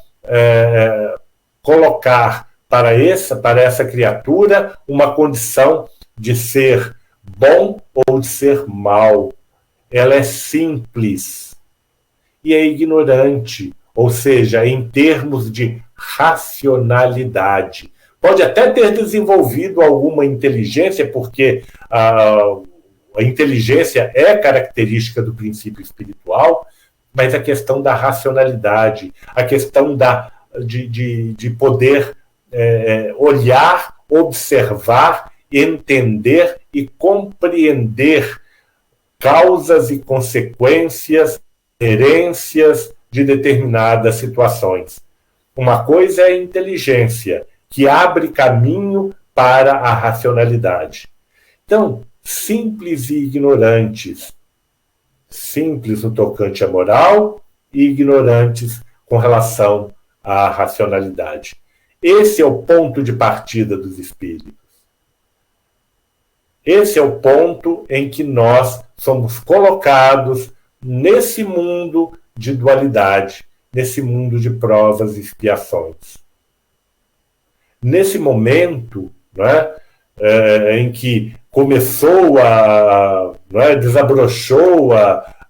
colocar para essa criatura uma condição de ser bom ou de ser mal. Ela é simples e é ignorante, ou seja, em termos de racionalidade. Pode até ter desenvolvido alguma inteligência, porque a inteligência é característica do princípio espiritual, mas a questão da racionalidade, a questão de poder olhar, observar, entender e compreender causas e consequências, herências de determinadas situações. Uma coisa é a inteligência, que abre caminho para a racionalidade. Então, simples e ignorantes. Simples no tocante à moral e ignorantes com relação à racionalidade. Esse é o ponto de partida dos espíritos. Esse é o ponto em que nós somos colocados nesse mundo de dualidade, nesse mundo de provas e expiações. Nesse momento, em que começou desabrochou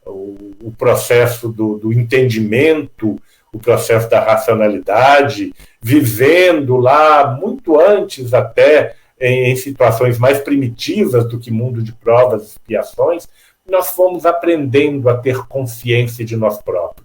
o processo do entendimento, o processo da racionalidade, vivendo lá muito antes até em situações mais primitivas do que mundo de provas e expiações, nós fomos aprendendo a ter consciência de nós próprios.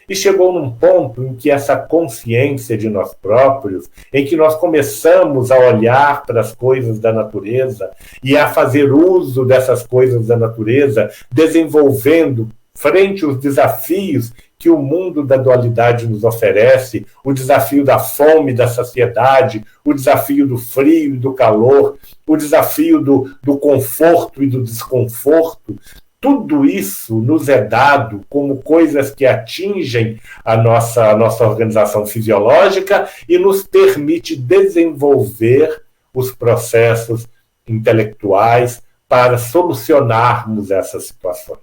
E chegou num ponto em que essa consciência de nós próprios, em que nós começamos a olhar para as coisas da natureza e a fazer uso dessas coisas da natureza, desenvolvendo frente aos desafios que o mundo da dualidade nos oferece, o desafio da fome, da saciedade, o desafio do frio e do calor, o desafio do conforto e do desconforto. Tudo isso nos é dado como coisas que atingem a nossa organização fisiológica e nos permite desenvolver os processos intelectuais para solucionarmos essas situações.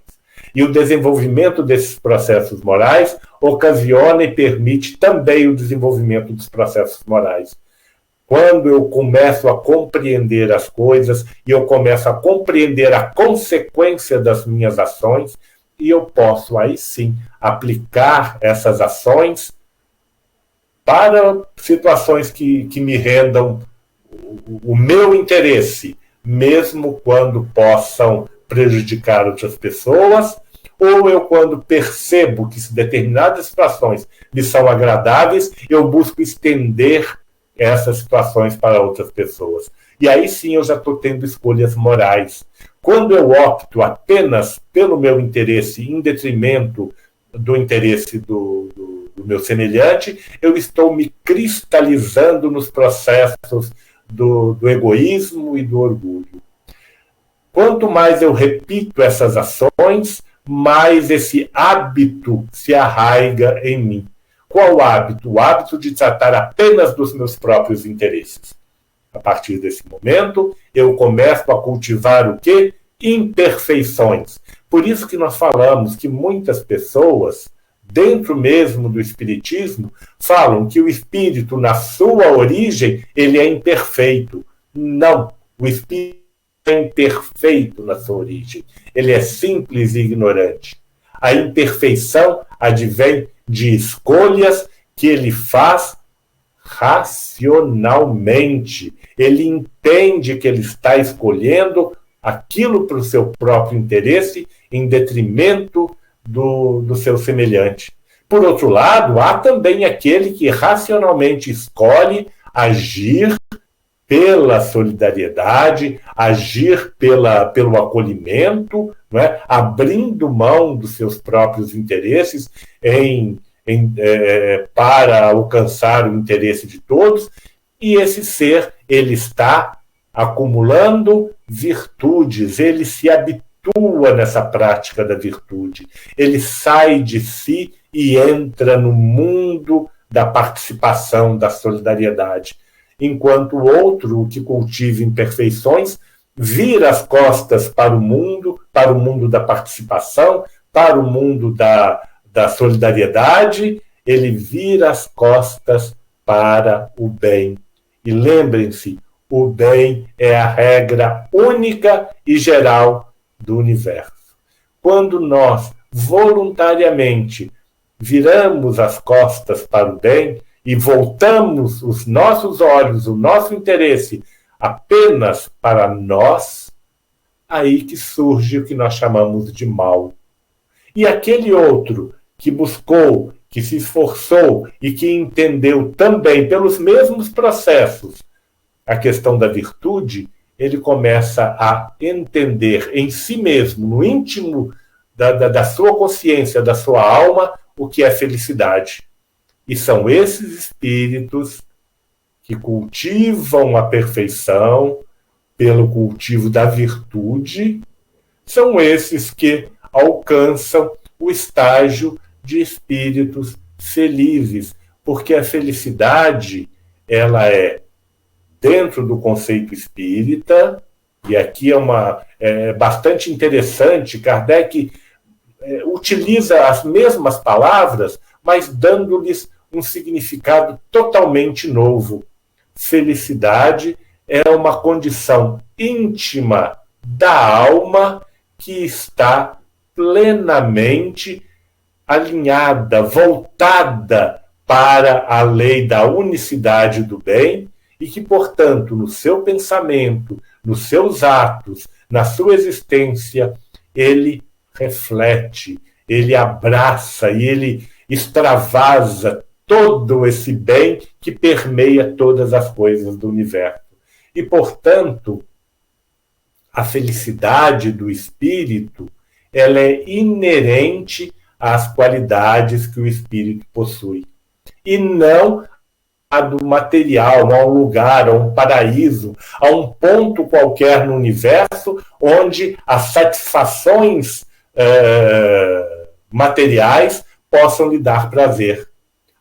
E o desenvolvimento desses processos morais ocasiona e permite também o desenvolvimento dos processos morais. quando eu começo a compreender as coisas e eu começo a compreender a consequência das minhas ações, e eu posso aí sim aplicar essas ações para situações que me rendam o meu interesse, mesmo quando possam prejudicar outras pessoas, ou eu, quando percebo que determinadas situações me são agradáveis, eu busco estender essas situações para outras pessoas. E aí sim eu já estou tendo escolhas morais. Quando eu opto apenas pelo meu interesse em detrimento do interesse do meu semelhante, eu estou me cristalizando nos processos do egoísmo e do orgulho. Quanto mais eu repito essas ações, mais esse hábito se arraiga em mim. Qual hábito? O hábito de tratar apenas dos meus próprios interesses. A partir desse momento, eu começo a cultivar o quê? Imperfeições. Por isso que nós falamos que muitas pessoas, dentro mesmo do espiritismo, falam que o espírito, na sua origem, ele é imperfeito. Não, o espírito é imperfeito na sua origem. Ele é simples e ignorante. A imperfeição advém de escolhas que ele faz racionalmente. Ele entende que ele está escolhendo aquilo para o seu próprio interesse em detrimento do seu semelhante. Por outro lado, há também aquele que racionalmente escolhe agir pela solidariedade, agir pelo acolhimento, não é? Abrindo mão dos seus próprios interesses para alcançar o interesse de todos, e esse ser, ele está acumulando virtudes, ele se habitua nessa prática da virtude, ele sai de si e entra no mundo da participação, da solidariedade. Enquanto o outro, que cultiva imperfeições, vira as costas para o mundo da participação, para o mundo da solidariedade, ele vira as costas para o bem. E lembrem-se, o bem é a regra única e geral do universo. Quando nós voluntariamente viramos as costas para o bem, e voltamos os nossos olhos, o nosso interesse apenas para nós, aí que surge o que nós chamamos de mal. E aquele outro que buscou, que se esforçou e que entendeu também pelos mesmos processos a questão da virtude, ele começa a entender em si mesmo, no íntimo da sua consciência, da sua alma, o que é felicidade. E são esses espíritos que cultivam a perfeição pelo cultivo da virtude, são esses que alcançam o estágio de espíritos felizes, porque a felicidade, ela é, dentro do conceito espírita, e aqui é bastante interessante, Kardec utiliza as mesmas palavras, mas dando-lhes um significado totalmente novo. Felicidade é uma condição íntima da alma que está plenamente alinhada, voltada para a lei da unicidade do bem e que, portanto, no seu pensamento, nos seus atos, na sua existência, ele reflete, ele abraça e ele extravasa todo esse bem que permeia todas as coisas do universo. E, portanto, a felicidade do espírito, ela é inerente às qualidades que o espírito possui. E não a do material, a um lugar, a um paraíso, a um ponto qualquer no universo onde as satisfações materiais possam lhe dar prazer.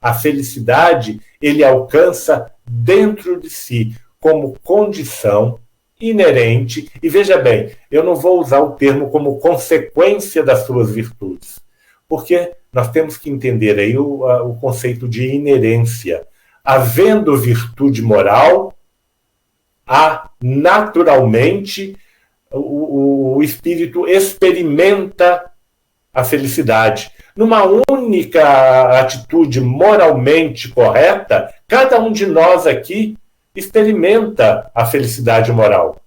A felicidade ele alcança dentro de si como condição inerente, e veja bem, eu não vou usar o termo como consequência das suas virtudes, porque nós temos que entender aí o conceito de inerência. Havendo virtude moral, naturalmente, o espírito experimenta a felicidade. Numa única atitude moralmente correta, cada um de nós aqui experimenta a felicidade moral.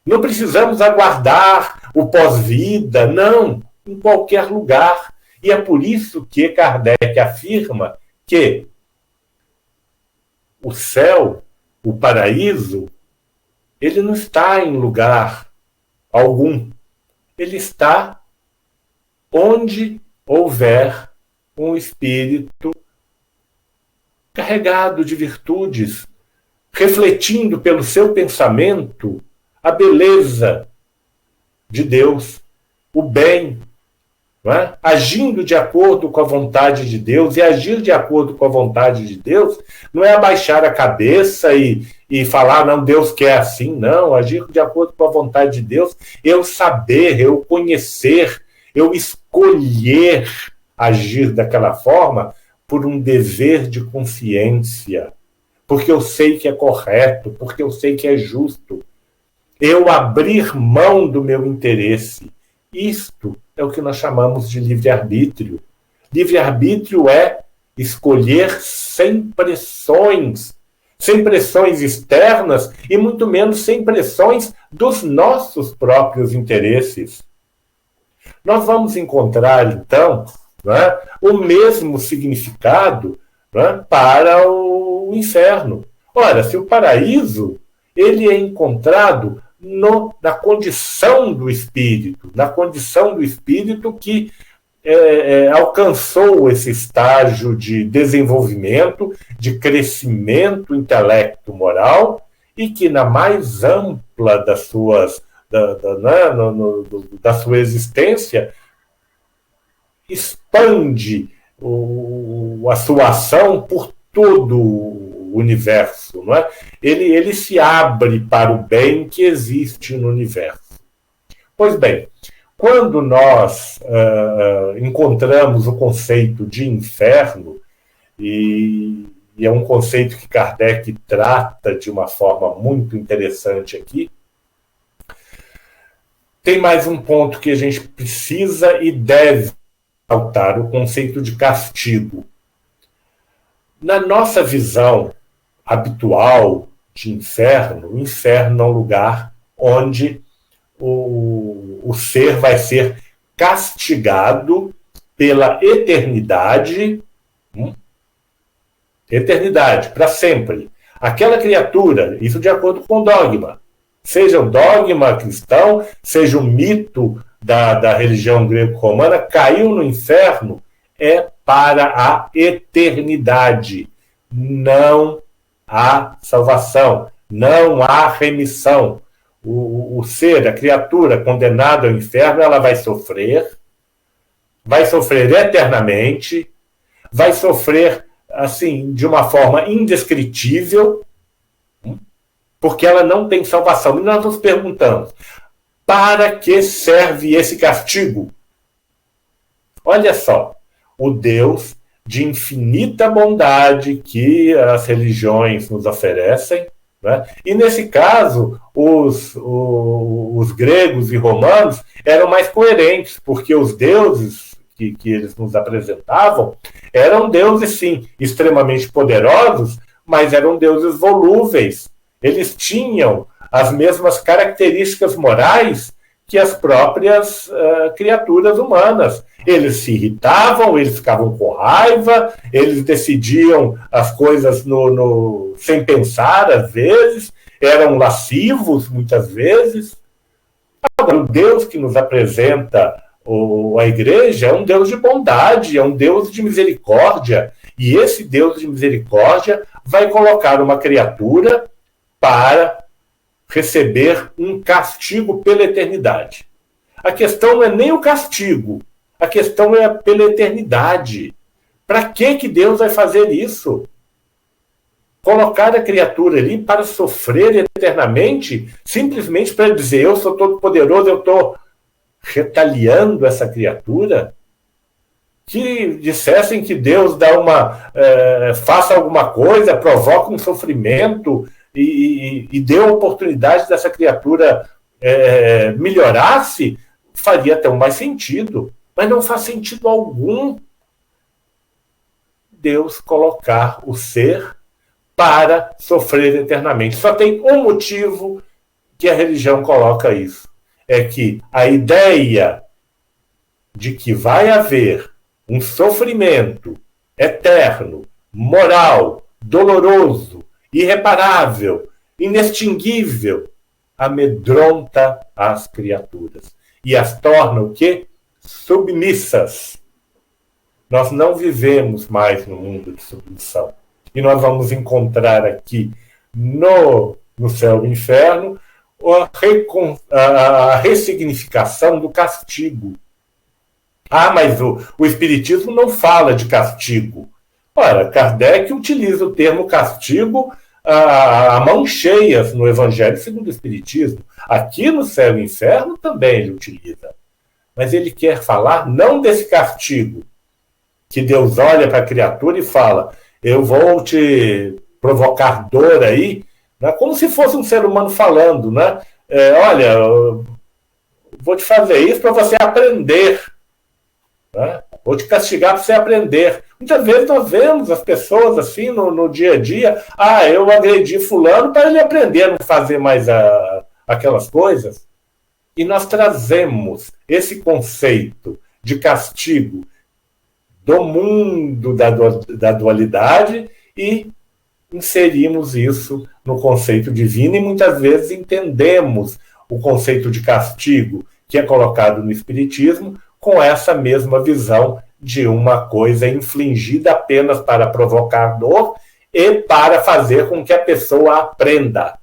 Não precisamos aguardar o pós-vida, não, em qualquer lugar. E é por isso que Kardec afirma que o céu, o paraíso, ele não está em lugar algum. Ele está onde houver um espírito carregado de virtudes, refletindo pelo seu pensamento a beleza de Deus, o bem, não é? Agindo de acordo com a vontade de Deus. E agir de acordo com a vontade de Deus não é abaixar a cabeça e falar, não, Deus quer assim, não. Agir de acordo com a vontade de Deus, eu saber, eu conhecer, eu escolher agir daquela forma por um dever de consciência, porque eu sei que é correto, porque eu sei que é justo. Eu abrir mão do meu interesse. Isto é o que nós chamamos de livre-arbítrio. Livre-arbítrio é escolher sem pressões externas e muito menos sem pressões dos nossos próprios interesses. Nós vamos encontrar, então, né, o mesmo significado, né, para o inferno. Ora, se o paraíso ele é encontrado na condição do espírito que alcançou esse estágio de desenvolvimento, de crescimento intelecto-moral, e que na mais ampla da sua existência expande a sua ação por todo o universo, não é? Ele se abre para o bem que existe no universo. Pois bem, quando nós encontramos o conceito de inferno, e é um conceito que Kardec trata de uma forma muito interessante aqui, tem mais um ponto que a gente precisa e deve saltar, o conceito de castigo. Na nossa visão habitual de inferno, o inferno é um lugar onde o ser vai ser castigado pela eternidade, para sempre. Aquela criatura, isso de acordo com o dogma, seja o dogma cristão, seja o mito da religião greco-romana, caiu no inferno, é para a eternidade. Não há salvação, não há remissão. O ser, a criatura condenada ao inferno, ela vai sofrer eternamente, vai sofrer assim de uma forma indescritível, porque ela não tem salvação. E nós nos perguntamos, para que serve esse castigo? Olha só, o Deus de infinita bondade que as religiões nos oferecem, né? E nesse caso, os gregos e romanos eram mais coerentes, porque os deuses que eles nos apresentavam eram deuses, sim, extremamente poderosos, mas eram deuses volúveis. Eles tinham as mesmas características morais que as próprias criaturas humanas. Eles se irritavam, eles ficavam com raiva, eles decidiam as coisas sem pensar, às vezes, eram lascivos, muitas vezes. Agora, o Deus que nos apresenta a Igreja é um Deus de bondade, é um Deus de misericórdia, e esse Deus de misericórdia vai colocar uma criatura para receber um castigo pela eternidade. A questão não é nem o castigo, a questão é pela eternidade. Para que Deus vai fazer isso? Colocar a criatura ali para sofrer eternamente, simplesmente para dizer, eu sou todo poderoso, eu estou retaliando essa criatura? Que dissessem que Deus faça alguma coisa, provoca um sofrimento e deu a oportunidade dessa criatura melhorar-se, faria até mais sentido. Mas não faz sentido algum Deus colocar o ser para sofrer eternamente. Só tem um motivo que a religião coloca isso. É que a ideia de que vai haver um sofrimento eterno, moral, doloroso, irreparável, inextinguível, amedronta as criaturas e as torna o quê? Submissas. Nós não vivemos mais no mundo de submissão. E nós vamos encontrar aqui no céu e inferno a ressignificação do castigo. Mas o Espiritismo não fala de castigo. Ora, Kardec utiliza o termo castigo a mãos cheias no Evangelho segundo o Espiritismo. Aqui no céu e inferno também ele utiliza. Mas ele quer falar não desse castigo, que Deus olha para a criatura e fala: eu vou te provocar dor aí, né? Como se fosse um ser humano falando, né? Olha, eu vou te fazer isso para você aprender, né? Vou te castigar para você aprender. Muitas vezes nós vemos as pessoas assim no dia a dia: eu agredi fulano para ele aprender a não fazer mais aquelas coisas. E nós trazemos esse conceito de castigo do mundo da dualidade e inserimos isso no conceito divino, e muitas vezes entendemos o conceito de castigo que é colocado no Espiritismo com essa mesma visão de uma coisa infligida apenas para provocar dor e para fazer com que a pessoa aprenda.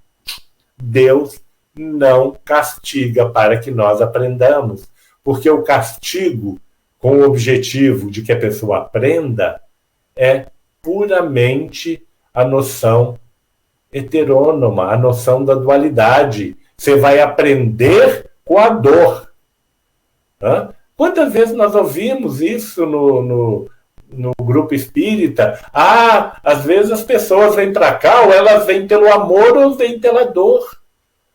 Deus não castiga para que nós aprendamos, porque o castigo com o objetivo de que a pessoa aprenda é puramente a noção heterônoma, a noção da dualidade. Você vai aprender com a dor. Quantas vezes nós ouvimos isso no grupo espírita? Às vezes as pessoas vêm para cá, ou elas vêm pelo amor ou vêm pela dor.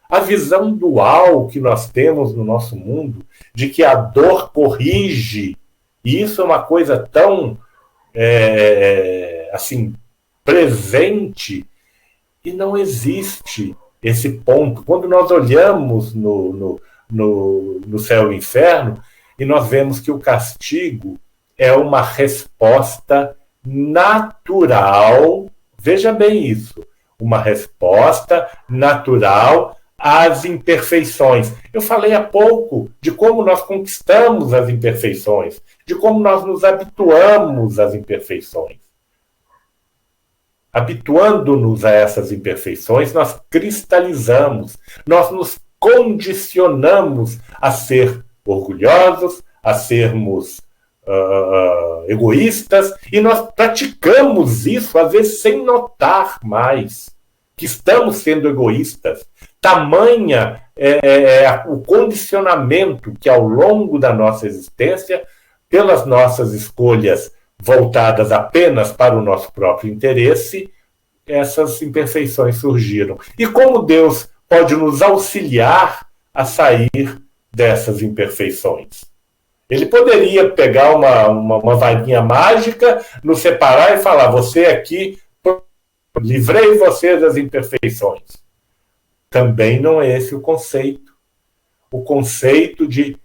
A visão dual que nós temos no nosso mundo, de que a dor corrige, e isso é uma coisa tão assim, presente, e não existe esse ponto. Quando nós olhamos no céu e inferno, e nós vemos que o castigo é uma resposta natural, veja bem isso, uma resposta natural às imperfeições. Eu falei há pouco de como nós conquistamos as imperfeições, de como nós nos habituamos às imperfeições. Habituando-nos a essas imperfeições, nós cristalizamos, nós nos condicionamos a ser orgulhosos, a sermos egoístas, e nós praticamos isso, às vezes, sem notar mais que estamos sendo egoístas. Tamanha o condicionamento que, ao longo da nossa existência, pelas nossas escolhas voltadas apenas para o nosso próprio interesse, essas imperfeições surgiram. E como Deus pode nos auxiliar a sair dessas imperfeições? Ele poderia pegar uma varinha mágica, nos separar e falar: você aqui, livrei você das imperfeições. Também não é esse o conceito. O conceito de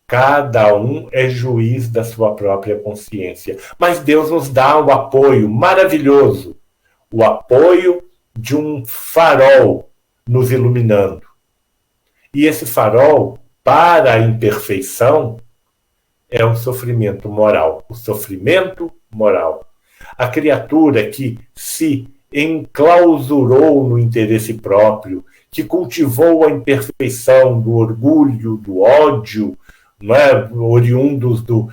cada um é juiz da sua própria consciência. Mas Deus nos dá o apoio maravilhoso, o apoio de um farol nos iluminando. E esse farol, para a imperfeição, é o sofrimento moral. O sofrimento moral. A criatura que se enclausurou no interesse próprio, que cultivou a imperfeição do orgulho, do ódio, não é? Oriundos do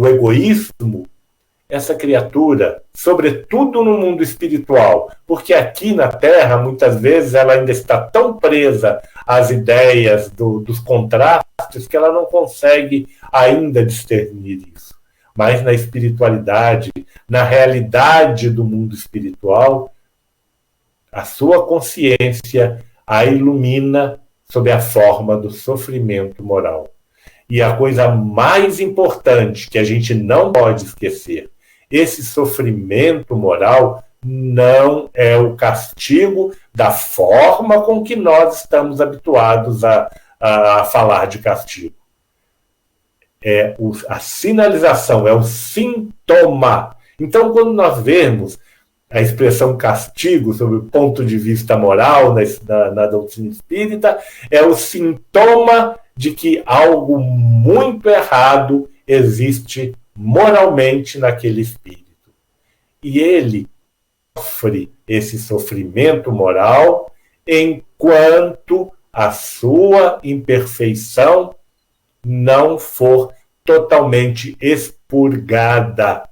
egoísmo, essa criatura, sobretudo no mundo espiritual, porque aqui na Terra, muitas vezes, ela ainda está tão presa às ideias dos contrastes que ela não consegue ainda discernir isso. Mas na espiritualidade, na realidade do mundo espiritual, a sua consciência a ilumina sob a forma do sofrimento moral. E a coisa mais importante que a gente não pode esquecer, esse sofrimento moral não é o castigo da forma com que nós estamos habituados a falar de castigo. É a sinalização, é o sintoma. Então, quando nós vemos a expressão castigo, sob o ponto de vista moral na doutrina espírita, é o sintoma de que algo muito errado existe moralmente naquele espírito. E ele sofre esse sofrimento moral enquanto a sua imperfeição não for totalmente expurgada.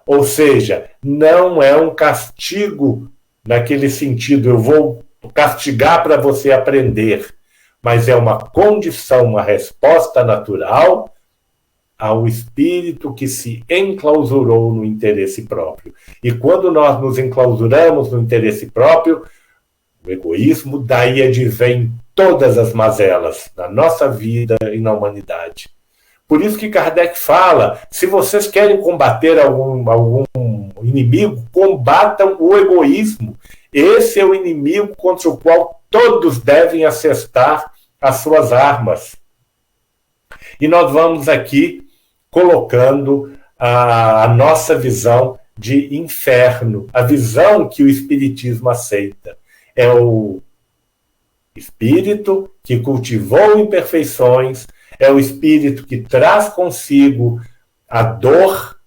Ou seja, não é um castigo naquele sentido, eu vou castigar para você aprender, mas é uma condição, uma resposta natural ao espírito que se enclausurou no interesse próprio. E quando nós nos enclausuramos no interesse próprio, o egoísmo daí advém todas as mazelas na nossa vida e na humanidade. Por isso que Kardec fala, se vocês querem combater algum inimigo, combatam o egoísmo. Esse é o inimigo contra o qual todos devem assestar as suas armas. E nós vamos aqui colocando a nossa visão de inferno, a visão que o Espiritismo aceita. É o espírito que cultivou imperfeições, é o espírito que traz consigo a dor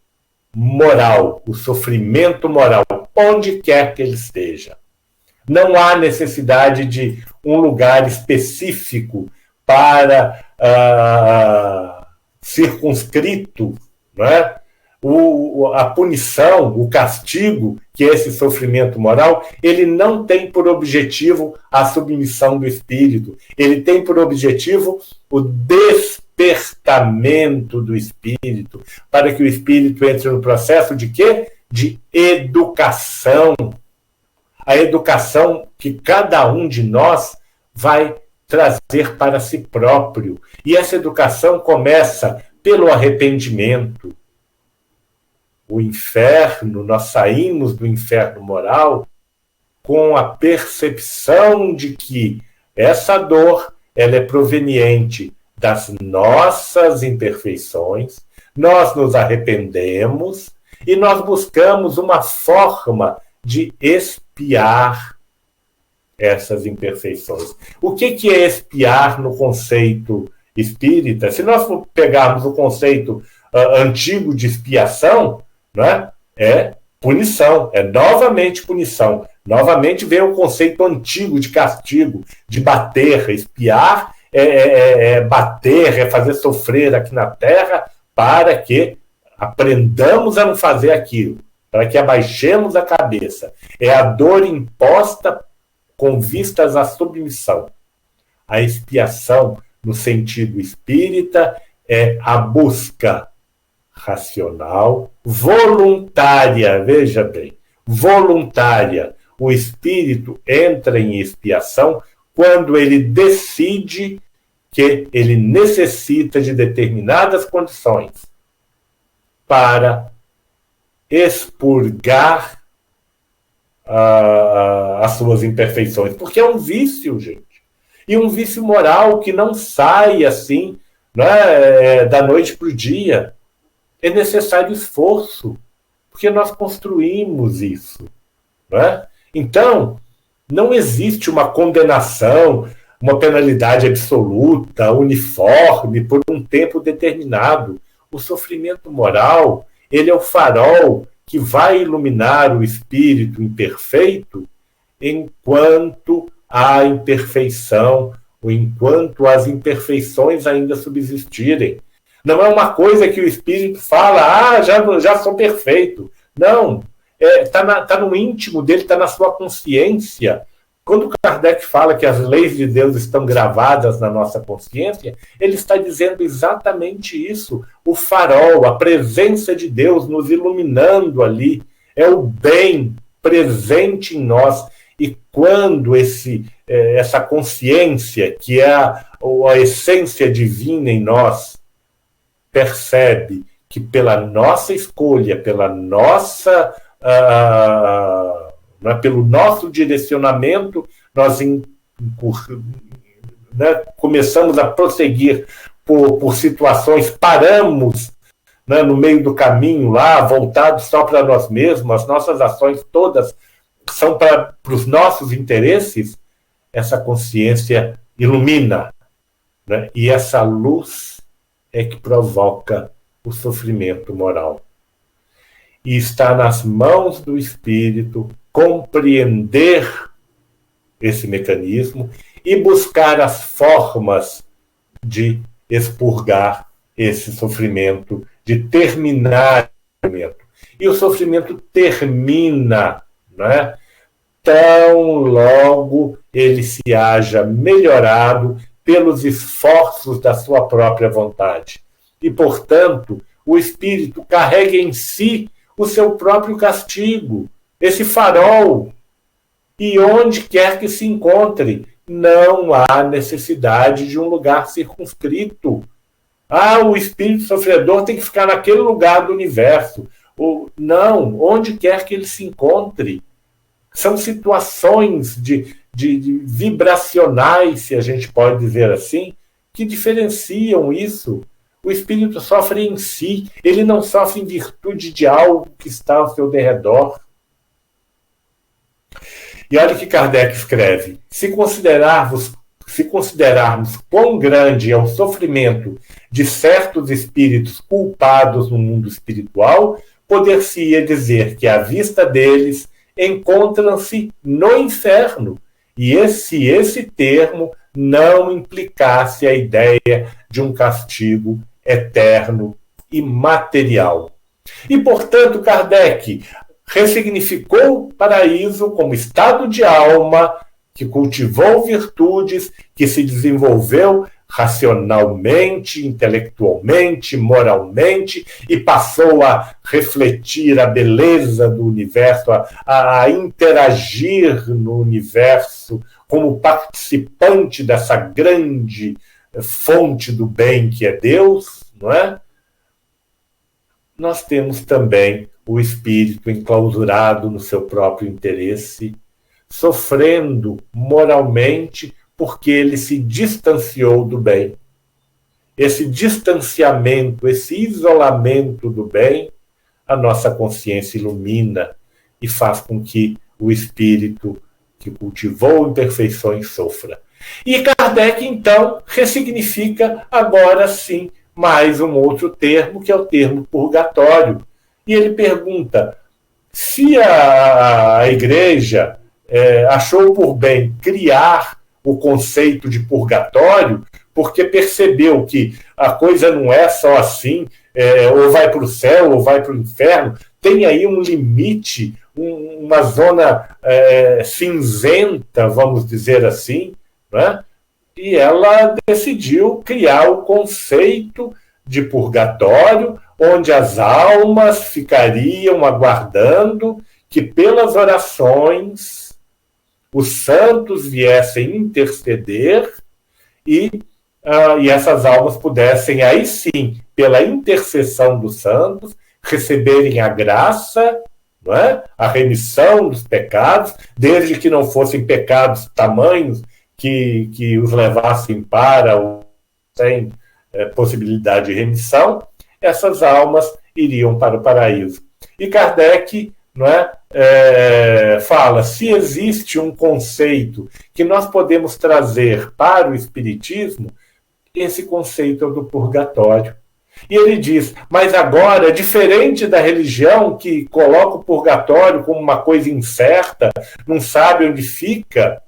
moral, o sofrimento moral, onde quer que ele esteja. Não há necessidade de um lugar específico para circunscrito, não é? A punição, o castigo, que é esse sofrimento moral, ele não tem por objetivo a submissão do espírito. Ele tem por objetivo o despertamento do espírito, para que o espírito entre no processo de quê? De educação. A educação que cada um de nós vai trazer para si próprio. E essa educação começa pelo arrependimento. O inferno, nós saímos do inferno moral com a percepção de que essa dor ela é proveniente das nossas imperfeições, nós nos arrependemos e nós buscamos uma forma de expiar essas imperfeições. O que é expiar no conceito espírita? Se nós pegarmos o conceito antigo de expiação, né, é punição, é novamente punição. Novamente vem o conceito antigo de castigo, de bater. Expiar é bater, é fazer sofrer aqui na terra para que aprendamos a não fazer aquilo, para que abaixemos a cabeça. É a dor imposta com vistas à submissão. A expiação, no sentido espírita, é a busca racional, voluntária, veja bem, voluntária. O espírito entra em expiação quando ele decide que ele necessita de determinadas condições para expurgar as suas imperfeições, porque é um vício, gente, e um vício moral que não sai assim, né, da noite para o dia. É necessário esforço, porque nós construímos isso, né? Então, não existe uma condenação, uma penalidade absoluta, uniforme, por um tempo determinado. O sofrimento moral, ele é o farol que vai iluminar o espírito imperfeito enquanto há imperfeição, ou enquanto as imperfeições ainda subsistirem. Não é uma coisa que o espírito fala, já sou perfeito. Não, tá no íntimo dele, está na sua consciência. Quando Kardec fala que as leis de Deus estão gravadas na nossa consciência, ele está dizendo exatamente isso. O farol, a presença de Deus nos iluminando ali, é o bem presente em nós. E quando essa consciência, que é a essência divina em nós, percebe que pela nossa escolha, pelo nosso direcionamento, nós começamos a prosseguir por situações, paramos, né, no meio do caminho lá, voltados só para nós mesmos, as nossas ações todas são para os nossos interesses, essa consciência ilumina, né? E essa luz é que provoca o sofrimento moral. E está nas mãos do Espírito compreender esse mecanismo e buscar as formas de expurgar esse sofrimento, de terminar o sofrimento. E o sofrimento termina, né, tão logo ele se haja melhorado pelos esforços da sua própria vontade. E, portanto, o Espírito carrega em si o seu próprio castigo, esse farol. E onde quer que se encontre, não há necessidade de um lugar circunscrito. O espírito sofredor tem que ficar naquele lugar do universo. Não, onde quer que ele se encontre. São situações de vibracionais, se a gente pode dizer assim, que diferenciam isso. O espírito sofre em si, ele não sofre em virtude de algo que está ao seu derredor. E olha o que Kardec escreve: se considerarmos quão grande é o sofrimento de certos espíritos culpados no mundo espiritual, poder-se-ia dizer que, à vista deles, encontram-se no inferno, e se esse termo não implicasse a ideia de um castigo eterno e material. E, portanto, Kardec ressignificou o paraíso como estado de alma que cultivou virtudes, que se desenvolveu racionalmente, intelectualmente, moralmente, e passou a refletir a beleza do universo, a interagir no universo como participante dessa grande fonte do bem que é Deus, não é? Nós temos também o espírito enclausurado no seu próprio interesse, sofrendo moralmente porque ele se distanciou do bem. Esse distanciamento, esse isolamento do bem, a nossa consciência ilumina e faz com que o espírito que cultivou imperfeições sofra. E Kardec, então, ressignifica agora sim mais um outro termo, que é o termo purgatório. E ele pergunta: se a Igreja achou por bem criar o conceito de purgatório, porque percebeu que a coisa não é só assim, ou vai para o céu ou vai para o inferno, tem aí um limite, uma zona cinzenta, vamos dizer assim, né? E ela decidiu criar o conceito de purgatório, onde as almas ficariam aguardando que pelas orações os santos viessem interceder e essas almas pudessem, aí sim, pela intercessão dos santos, receberem a graça, não é? A remissão dos pecados, desde que não fossem pecados tamanhos que os levassem para ou sem possibilidade de remissão, essas almas iriam para o paraíso. E Kardec, não fala: se existe um conceito que nós podemos trazer para o Espiritismo, esse conceito é o do purgatório. E ele diz: mas agora, diferente da religião que coloca o purgatório como uma coisa incerta, não sabe onde fica,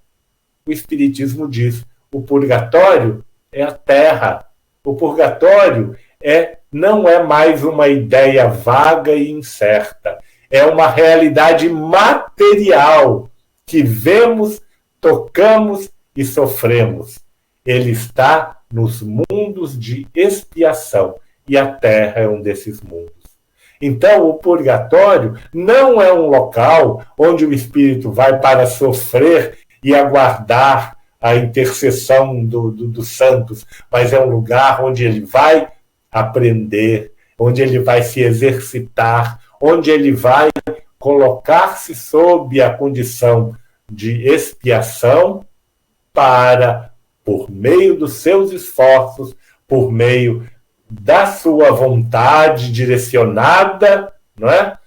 o Espiritismo diz: o purgatório é a terra. O purgatório não é mais uma ideia vaga e incerta. É uma realidade material que vemos, tocamos e sofremos. Ele está nos mundos de expiação, e a Terra é um desses mundos. Então, o purgatório não é um local onde o espírito vai para sofrer e aguardar a intercessão dos santos, mas é um lugar onde ele vai aprender, onde ele vai se exercitar, onde ele vai colocar-se sob a condição de expiação para, por meio dos seus esforços, por meio da sua vontade direcionada, não é?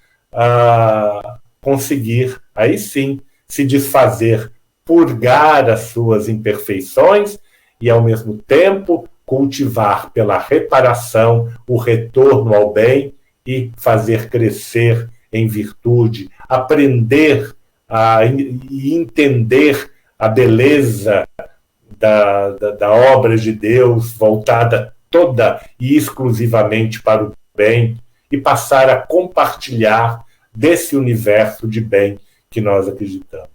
Conseguir, aí sim, se desfazer, purgar as suas imperfeições e, ao mesmo tempo, cultivar pela reparação o retorno ao bem e fazer crescer em virtude, aprender e entender a beleza da obra de Deus voltada toda e exclusivamente para o bem e passar a compartilhar desse universo de bem que nós acreditamos.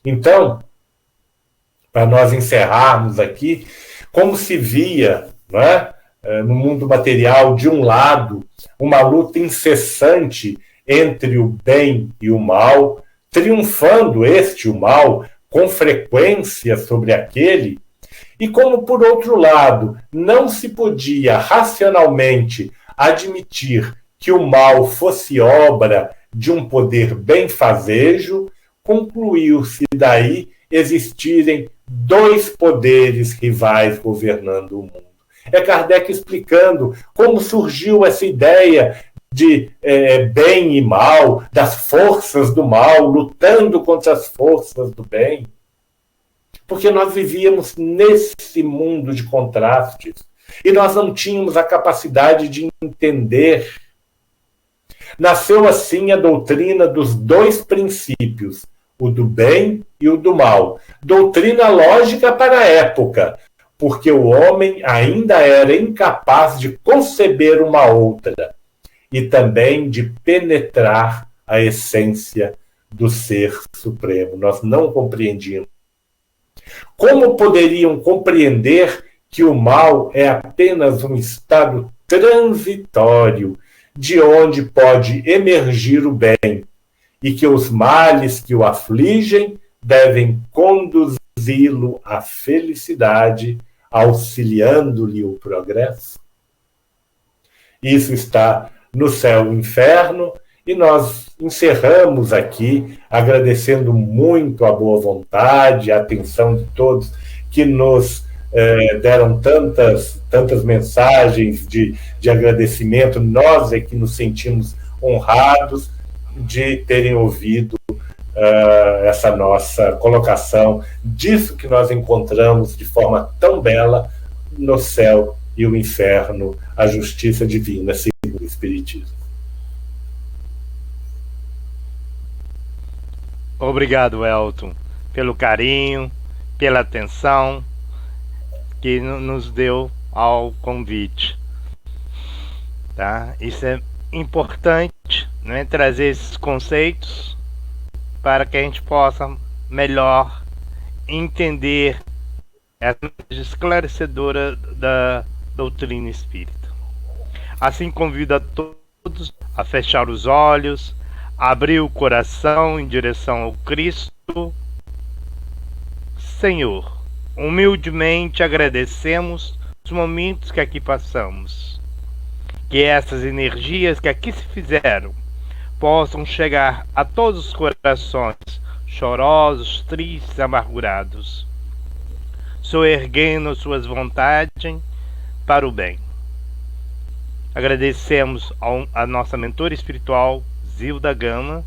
Então, para nós encerrarmos aqui, como se via, não é, no mundo material, de um lado, uma luta incessante entre o bem e o mal, triunfando o mal, com frequência sobre aquele, e como, por outro lado, não se podia racionalmente admitir que o mal fosse obra de um poder benfazejo, concluiu-se daí existirem dois poderes rivais governando o mundo. É Kardec explicando como surgiu essa ideia de bem e mal, das forças do mal lutando contra as forças do bem. Porque nós vivíamos nesse mundo de contrastes e nós não tínhamos a capacidade de entender. Nasceu assim a doutrina dos dois princípios, o do bem e o do mal. Doutrina lógica para a época, porque o homem ainda era incapaz de conceber uma outra e também de penetrar a essência do Ser Supremo. Nós não compreendíamos. Como poderiam compreender que o mal é apenas um estado transitório de onde pode emergir o bem e que os males que o afligem devem conduzi-lo à felicidade, auxiliando-lhe o progresso? Isso está no Céu e o Inferno, e nós encerramos aqui agradecendo muito a boa vontade, a atenção de todos que nos deram tantas mensagens de agradecimento. Nós é que nos sentimos honrados de terem ouvido essa nossa colocação, disso que nós encontramos de forma tão bela no Céu e o Inferno, a justiça divina segundo o Espiritismo. Obrigado, Elton, pelo carinho, pela atenção que nos deu ao convite. Tá? Isso é importante, né? Trazer esses conceitos para que a gente possa melhor entender essa esclarecedora da doutrina espírita. Assim, convido a todos a fechar os olhos, abrir o coração em direção ao Cristo. Senhor, humildemente agradecemos os momentos que aqui passamos. Que essas energias que aqui se fizeram possam chegar a todos os corações chorosos, tristes, amargurados, soerguendo suas vontades para o bem. Agradecemos a nossa mentora espiritual, Zilda Gama,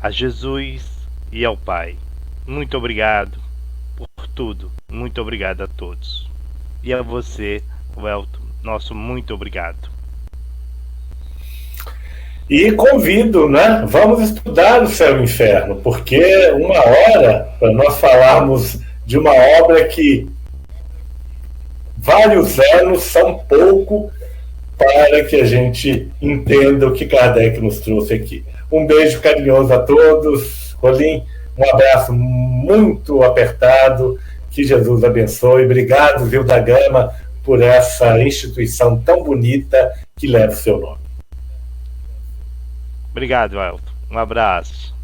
a Jesus e ao Pai. Muito obrigado por tudo. Muito obrigado a todos. E a você, Welton, nosso muito obrigado. E convido, né? Vamos estudar o Céu e o Inferno, porque uma hora para nós falarmos de uma obra que vários anos são pouco para que a gente entenda o que Kardec nos trouxe aqui. Um beijo carinhoso a todos. Rolim, um abraço muito apertado. Que Jesus abençoe. Obrigado, Zilda Gama, por essa instituição tão bonita que leva o seu nome. Obrigado, Elton. Um abraço.